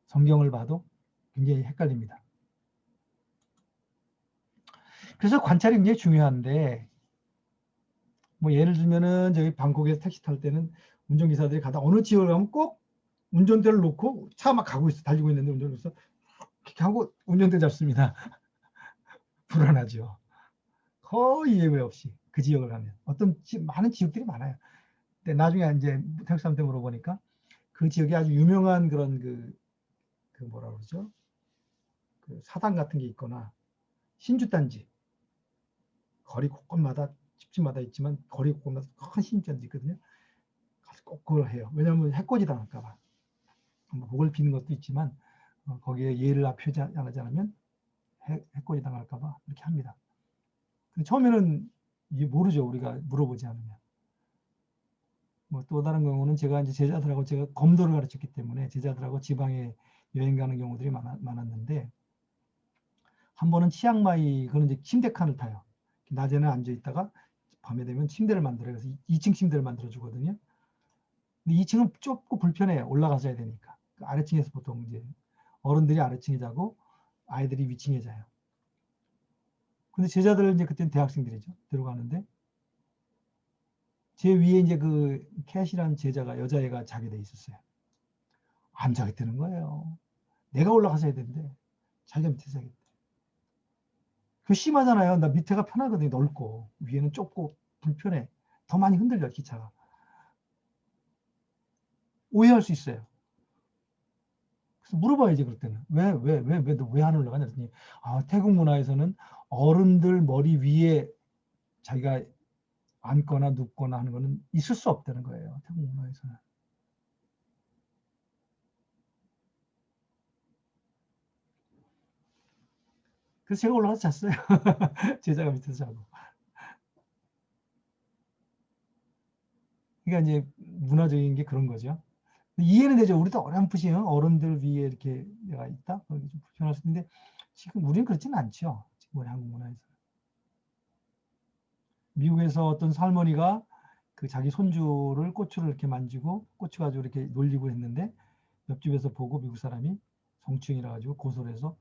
성경을 봐도 굉장히 헷갈립니다. 그래서 관찰이 굉장히 중요한데, 뭐 예를 들면은 저희 방콕에서 택시 탈 때는 운전기사들이 가다 어느 지역을 가면 꼭 운전대를 놓고 차 막 가고 있어, 달리고 있는데 운전기사 이렇게 하고 운전대 잡습니다. 불안하죠. 거의 예외 없이 그 지역을 가면 많은 지역들이 많아요. 근데 나중에 이제 택시 사람한테 물어보니까 그 지역에 아주 유명한 그런 그 뭐라 그러죠? 그 사당 같은 게 있거나 신주단지 거리 곳곳마다 집집마다 있지만 거리 곳곳마다 큰 신주단지 있거든요. 가서 꼭 그걸 해요. 왜냐하면 해코지 당할까 봐. 뭐 목을 비는 것도 있지만 거기에 예를 표지 안 하지 않으면 해코지 당할까 봐 이렇게 합니다. 근데 처음에는 이게 모르죠. 우리가 물어보지 않으면. 뭐 또 다른 경우는 제가 이제 제자들하고 제가 검도를 가르쳤기 때문에 제자들하고 지방에 여행 가는 경우들이 많았는데 한 번은 치앙마이 그는 이제 침대 칸을 타요. 낮에는 앉아 있다가 밤에 되면 침대를 만들어요. 그래서 2층 침대를 만들어 주거든요. 근데 2층은 좁고 불편해요. 올라가서 해야 되니까. 아래층에서 보통 이제 어른들이 아래층에 자고 아이들이 위층에 자요. 근데 제자들 이제 그때는 대학생들이죠. 들어가는데 제 위에 이제 그 캣이라는 제자가 여자애가 자게 돼 있었어요. 안 자겠다는 거예요. 내가 올라가서 해야 되는데 자기가 밑에서 자겠대. 그 심하잖아요. 나 밑에가 편하거든요. 넓고 위에는 좁고 불편해. 더 많이 흔들려 기차가. 오해할 수 있어요. 그래서 물어봐야지 그럴 때는 너 왜 안 올라가냐 그랬더니 태국 문화에서는 어른들 머리 위에 자기가 앉거나 눕거나 하는 거는 있을 수 없다는 거예요. 태국 문화에서는. 그래서 제가 올라가서 잤어요. 제자가 밑에서 자고. 그러니까 이제 문화적인 게 그런 거죠. 이해는 되죠. 우리도 어렴풋이 어른들 위에 이렇게 내가 있다? 좀 불편할 수 있는데 지금 우리는 그렇지는 않죠. 지금 우리 한국 문화에서. 미국에서 어떤 할머니가 그 자기 손주를 꼬추를 이렇게 만지고 꼬추 가지고 이렇게 놀리고 했는데 옆집에서 보고 미국 사람이 성추행이라 가지고 고소를 해서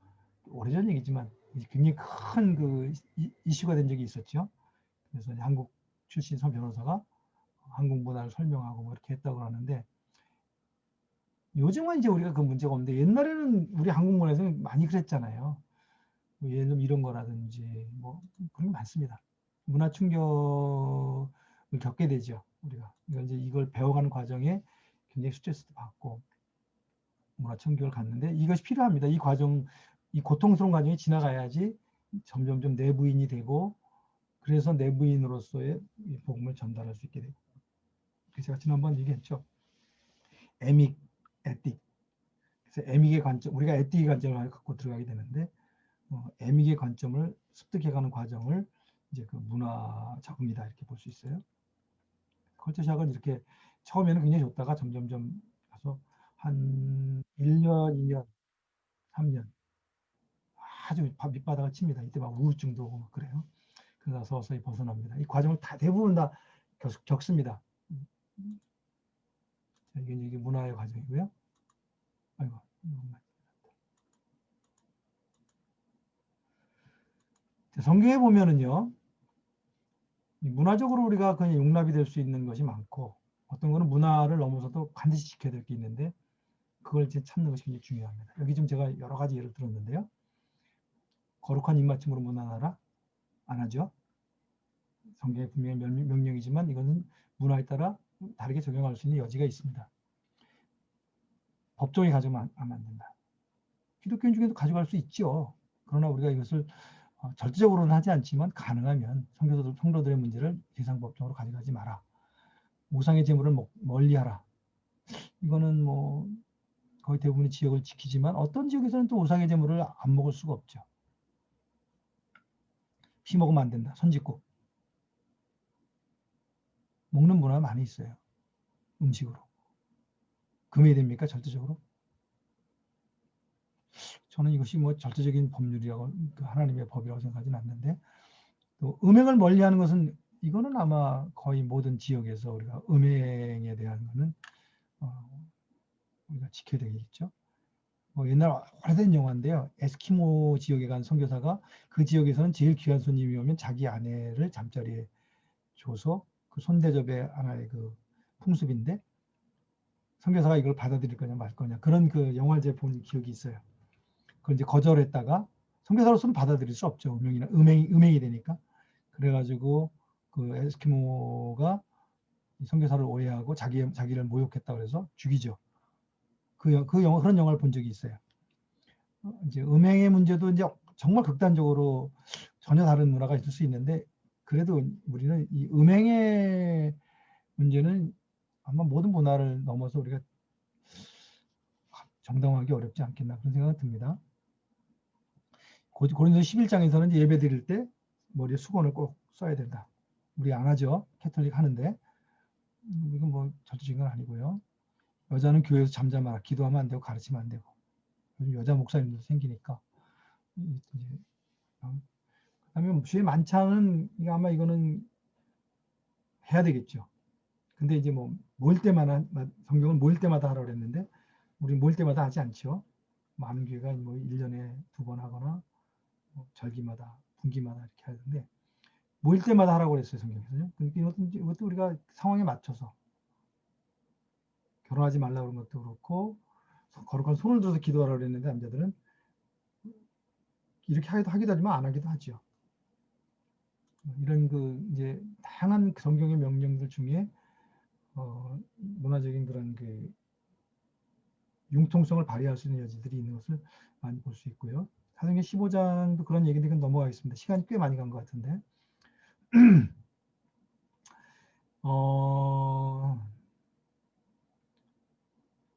오래전 얘기지만 굉장히 큰 그 이슈가 된 적이 있었죠. 그래서 한국 출신 선 변호사가 한국 문화를 설명하고 뭐 이렇게 했다고 하는데 요즘은 이제 우리가 그 문제가 없는데 옛날에는 우리 한국 문화에서는 많이 그랬잖아요. 뭐 예를 들면 이런 거라든지 뭐 그런 게 많습니다. 문화 충격을 겪게 되죠. 우리가 이걸 배워가는 과정에 굉장히 스트레스도 받고 문화 충격을 갖는데 이것이 필요합니다. 이 과정, 이 고통스러운 과정이 지나가야지 점점점 내부인이 되고 그래서 내부인으로서의 복음을 전달할 수 있게 되고. 그래서 제가 지난번 얘기했죠. 에믹, 에틱. 그래서 에믹의 관점, 우리가 에틱의 관점을 갖고 들어가게 되는데 에믹의 관점을 습득해가는 과정을 이제 그 문화 작품이다 이렇게 볼 수 있어요. 컬처샥은 이렇게 처음에는 굉장히 좋다가 점점점 가서 한 1년, 2년, 3년 아주 밑바닥을 칩니다. 이때 막 우울증도 오고 막 그래요. 그러다 서서히 벗어납니다. 이 과정을 다 대부분 다 겪습니다. 이게 문화의 과정이고요. 아이고, 성경에 보면은요, 문화적으로 우리가 그냥 용납이 될 수 있는 것이 많고, 어떤 거는 문화를 넘어서도 반드시 지켜야 될 게 있는데, 그걸 이제 찾는 것이 굉장히 중요합니다. 여기 좀 제가 여러 가지 예를 들었는데요. 거룩한 입맞춤으로 문안하라? 안 하죠. 성경의 분명히 명령이지만 이거는 문화에 따라 다르게 적용할 수 있는 여지가 있습니다. 법정에 가져가면 안 된다. 기독교인 중에도 가져갈 수 있죠. 그러나 우리가 이것을 절대적으로는 하지 않지만 가능하면 성도들의 문제를 예상법정으로 가져가지 마라. 우상의 제물을 멀리하라. 이거는 뭐 거의 대부분의 지역을 지키지만 어떤 지역에서는 또 우상의 제물을 안 먹을 수가 없죠. 피 먹으면 안 된다. 손 짚고. 먹는 문화가 많이 있어요. 음식으로. 금해야 됩니까? 절대적으로? 저는 이것이 뭐 절대적인 법률이라고 하나님의 법이라고 생각하지는 않는데, 또 음행을 멀리하는 것은 이거는 아마 거의 모든 지역에서 우리가 음행에 대한 거는 우리가 지켜야 되겠죠. 뭐 옛날 오래된 영화인데요. 에스키모 지역에 간 선교사가 그 지역에서는 제일 귀한 손님이 오면 자기 아내를 잠자리에 줘서 그 손대접의 하나의 그 풍습인데, 선교사가 이걸 받아들일 거냐 말 거냐 그런 그 영화를 제가 본 기억이 있어요. 그걸 이제 거절했다가 선교사로서는 받아들일 수 없죠. 음행이 되니까. 그래가지고 그 에스키모가 선교사를 오해하고 자기를 모욕했다 그래서 죽이죠. 그런 영화를 본 적이 있어요. 이제 음행의 문제도 이제 정말 극단적으로 전혀 다른 문화가 있을 수 있는데, 그래도 우리는 이 음행의 문제는 아마 모든 문화를 넘어서 우리가 정당화하기 어렵지 않겠나 그런 생각이 듭니다. 고린도서 11장에서는 예배 드릴 때 머리에 수건을 꼭 써야 된다. 우리 안 하죠. 캐톨릭 하는데 이건 뭐 절대적인 건 아니고요. 여자는 교회에서 잠잠하라. 기도하면 안 되고 가르치면 안 되고. 요즘 여자 목사님도 생기니까. 그다음에 주의 만찬은 아마 이거는 해야 되겠죠. 근데 이제 뭐 모일 때마다, 성경은 모일 때마다 하라고 그랬는데 우리 모일 때마다 하지 않죠. 많은 교회가 뭐 1년에 2번 하거나 뭐 절기마다 분기마다 이렇게 하는데 모일 때마다 하라고 그랬어요, 성경에서요. 이것도 우리가 상황에 맞춰서 결혼하지 말라고 그런 것도 그렇고 거룩한 손을 들어서 기도하라고 그랬는데 남자들은 이렇게 하기도 하지만 안 하기도 하죠. 이런 그 이제 다양한 성경의 명령들 중에 문화적인 그런 그 융통성을 발휘할 수 있는 여지들이 있는 것을 많이 볼 수 있고요. 사도행전 15장도 그런 얘기인데 넘어가겠습니다. 시간이 꽤 많이 간 것 같은데.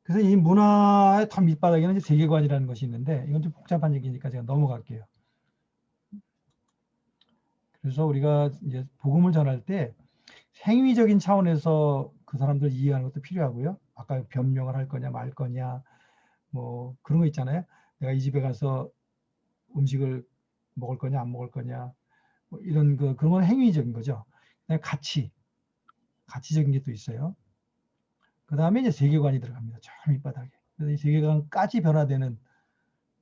그래서 이 문화의 더 밑바닥에는 이제 세계관이라는 것이 있는데 이건 좀 복잡한 얘기니까 제가 넘어갈게요. 그래서 우리가 이제 복음을 전할 때 행위적인 차원에서 그 사람들 이해하는 것도 필요하고요. 아까 변명을 할 거냐 말 거냐 뭐 그런 거 있잖아요. 내가 이 집에 가서 음식을 먹을 거냐 안 먹을 거냐 뭐 이런 그런 건 행위적인 거죠. 그냥 가치적인 게 또 있어요. 그 다음에 이제 세계관이 들어갑니다. 저 밑바닥에. 그래서 이 세계관까지 변화되는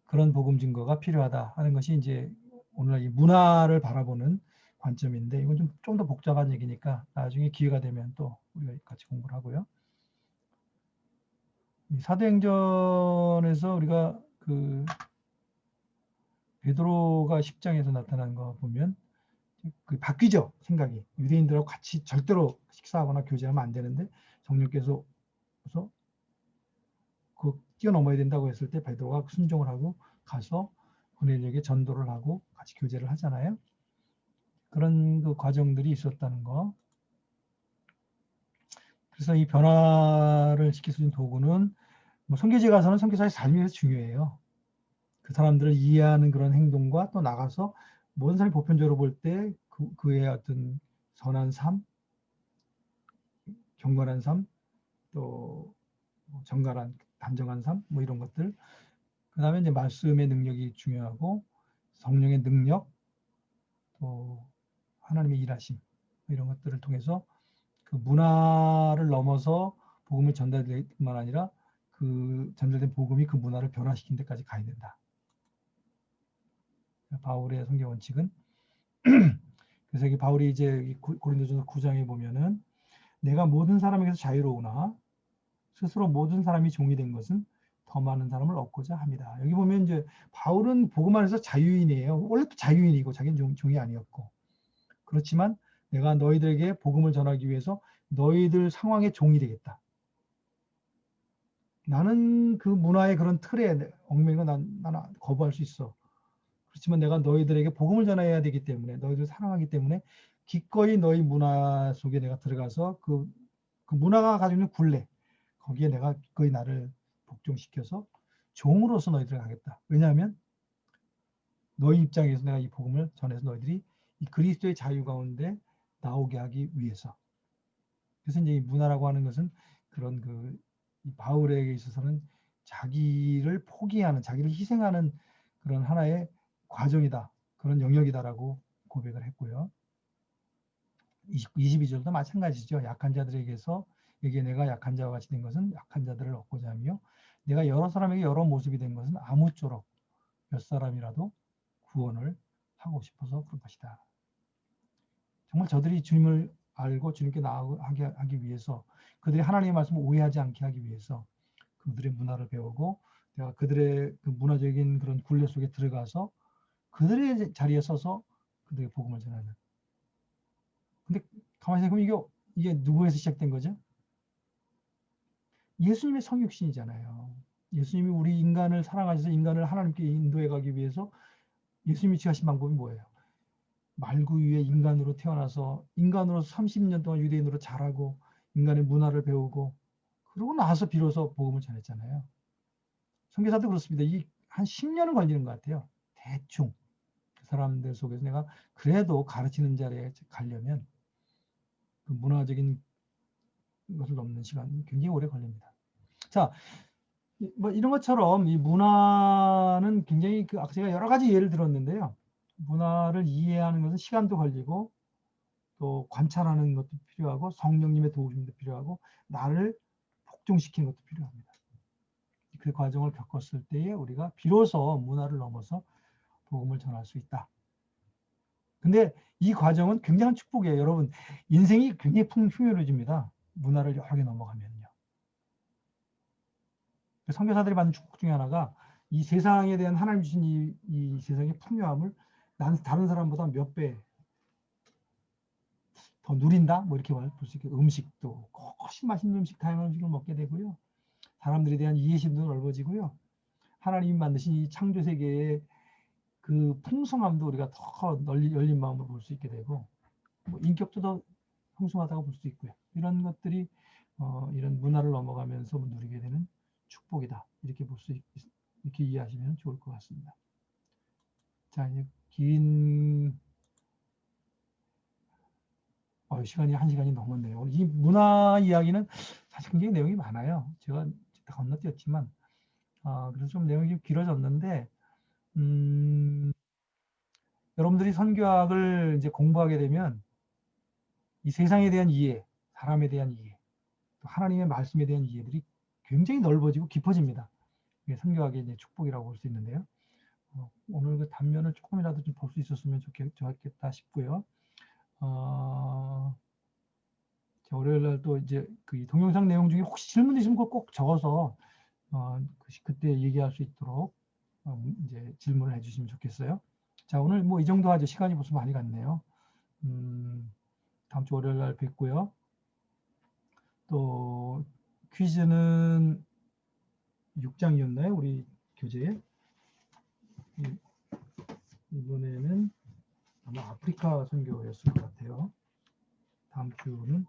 그런 복음 증거가 필요하다 하는 것이 이제 오늘 이 문화를 바라보는 관점인데 이건 좀 더 복잡한 얘기니까 나중에 기회가 되면 또 우리가 같이 공부를 하고요. 사도행전에서 우리가 그 베드로가 10장에서 나타난 거 보면 그 바뀌죠. 생각이. 유대인들하고 같이 절대로 식사하거나 교제하면 안 되는데 성령께서 그 뛰어넘어야 된다고 했을 때 베드로가 순종을 하고 가서 고넬료에게 전도를 하고 같이 교제를 하잖아요. 그런 그 과정들이 있었다는 거. 그래서 이 변화를 시킬 수 있는 도구는 뭐 선교지에 가서는 선교사의 삶이 그래서 중요해요. 그 사람들을 이해하는 그런 행동과 또 나가서 모든 사람이 보편적으로 볼 때 그의 어떤 선한 삶, 경건한 삶, 또 정갈한 단정한 삶, 뭐 이런 것들. 그 다음에 이제 말씀의 능력이 중요하고 성령의 능력, 또 하나님의 일하심 이런 것들을 통해서 그 문화를 넘어서 복음을 전달될 뿐만 아니라 그 전달된 복음이 그 문화를 변화시킨 데까지 가야 된다. 바울의 선교 원칙은 그래서 여기 바울이 이제 고린도전서 9장에 보면은 내가 모든 사람에게서 자유로우나 스스로 모든 사람이 종이 된 것은 더 많은 사람을 얻고자 합니다. 여기 보면 이제 바울은 복음 안에서 자유인이에요. 원래도 자유인이고 자기는 종이 아니었고 그렇지만 내가 너희들에게 복음을 전하기 위해서 너희들 상황의 종이 되겠다. 나는 그 문화의 그런 틀에 얽매이는 나는 거부할 수 있어. 그렇지만 내가 너희들에게 복음을 전해야 되기 때문에, 너희들 사랑하기 때문에 기꺼이 너희 문화 속에 내가 들어가서 그 문화가 가지고 있는 굴레, 거기에 내가 기꺼이 나를 복종시켜서 종으로서 너희들을 하겠다. 왜냐하면 너희 입장에서 내가 이 복음을 전해서 너희들이 이 그리스도의 자유 가운데 나오게 하기 위해서. 그래서 이제 이 문화라고 하는 것은 그런 이 바울에게 있어서는 자기를 포기하는, 자기를 희생하는 그런 하나의 과정이다. 그런 영역이다라고 고백을 했고요. 22절도 마찬가지죠. 약한 자들에게서 여기에 내가 약한 자와 같이 된 것은 약한 자들을 얻고자 하며 내가 여러 사람에게 여러 모습이 된 것은 아무쪼록 몇 사람이라도 구원을 하고 싶어서 그런 것이다. 정말 저들이 주님을 알고 주님께 나아가게 하기 위해서, 그들이 하나님의 말씀을 오해하지 않게 하기 위해서 그들의 문화를 배우고 내가 그들의 그 문화적인 그런 굴레 속에 들어가서 그들의 자리에 서서 그들의 복음을 전하는. 근데 가만히 생각하면 이게 누구에서 시작된 거죠? 예수님의 성육신이잖아요. 예수님이 우리 인간을 사랑하셔서 인간을 하나님께 인도해 가기 위해서 예수님이 취하신 방법이 뭐예요? 말구 위에 인간으로 태어나서 인간으로 30년 동안 유대인으로 자라고 인간의 문화를 배우고 그러고 나서 비로소 복음을 전했잖아요. 선교사도 그렇습니다. 이 한 10년은 걸리는 것 같아요. 대충 그 사람들 속에서 내가 그래도 가르치는 자리에 가려면 그 문화적인 것을 넘는 시간이 굉장히 오래 걸립니다. 자, 뭐 이런 것처럼 이 문화는 굉장히 제가 여러 가지 예를 들었는데요. 문화를 이해하는 것은 시간도 걸리고 또 관찰하는 것도 필요하고 성령님의 도우심도 필요하고 나를 복종시키는 것도 필요합니다. 그 과정을 겪었을 때에 우리가 비로소 문화를 넘어서 복음을 전할 수 있다. 근데 이 과정은 굉장한 축복이에요. 여러분, 인생이 굉장히 풍요로워집니다. 문화를 여러 개 넘어가면요. 선교사들이 받는 축복 중에 하나가 이 세상에 대한 하나님 주신 이 세상의 풍요함을 난 다른 사람보다 몇 배 더 누린다? 뭐 이렇게 볼 수 있게 음식도 훨씬 맛있는 음식, 다양한 음식을 먹게 되고요. 사람들에 대한 이해심도 넓어지고요. 하나님이 만드신 이 창조 세계의 그 풍성함도 우리가 더 열린 마음으로 볼 수 있게 되고 뭐 인격도 더 풍성하다고 볼 수 있고요. 이런 것들이 이런 문화를 넘어가면서 누리게 되는 축복이다. 이렇게 이렇게 이해하시면 좋을 것 같습니다. 자, 이제 긴 시간이 1시간이 넘었네요. 이 문화 이야기는 사실 굉장히 내용이 많아요. 제가 다 건너뛰었지만 그래서 좀 내용이 좀 길어졌는데 여러분들이 선교학을 이제 공부하게 되면 이 세상에 대한 이해, 사람에 대한 이해, 또 하나님의 말씀에 대한 이해들이 굉장히 넓어지고 깊어집니다. 이게 선교학의 이제 축복이라고 볼 수 있는데요. 오늘 그 단면을 조금이라도 좀 볼 수 있었으면 좋겠다 싶고요. 월요일 날 또 이제 그 동영상 내용 중에 혹시 질문 있으면 꼭 적어서 그때 얘기할 수 있도록 이제 질문을 해주시면 좋겠어요. 자, 오늘 뭐 이 정도 하죠. 시간이 벌써 많이 갔네요. 다음 주 월요일 날 뵙고요. 또 퀴즈는 6장이었나요? 우리 교재에. 이번에는 아마 아프리카 선교였을 것 같아요. 다음 주는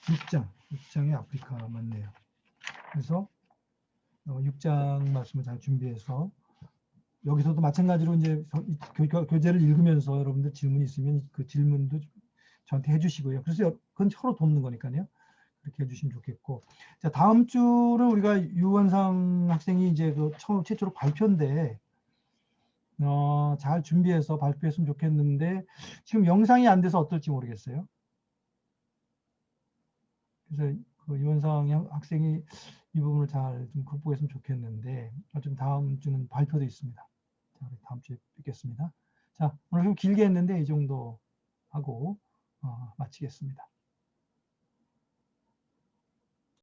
그렇죠? 6장의 아프리카 맞네요. 그래서 6장 말씀을 잘 준비해서 여기서도 마찬가지로 이제 교재를 읽으면서 여러분들 질문이 있으면 그 질문도 저한테 해주시고요. 그래서 그건 서로 돕는 거니까요. 그렇게 해주시면 좋겠고. 자, 다음 주는 우리가 유원상 학생이 이제 최초로 발표인데, 잘 준비해서 발표했으면 좋겠는데, 지금 영상이 안 돼서 어떨지 모르겠어요. 그래서 그 유원상 학생이 이 부분을 잘 좀 극복했으면 좋겠는데, 좀 다음 주는 발표도 있습니다. 자, 우리 다음 주에 뵙겠습니다. 자, 오늘 좀 길게 했는데 이 정도 하고 마치겠습니다.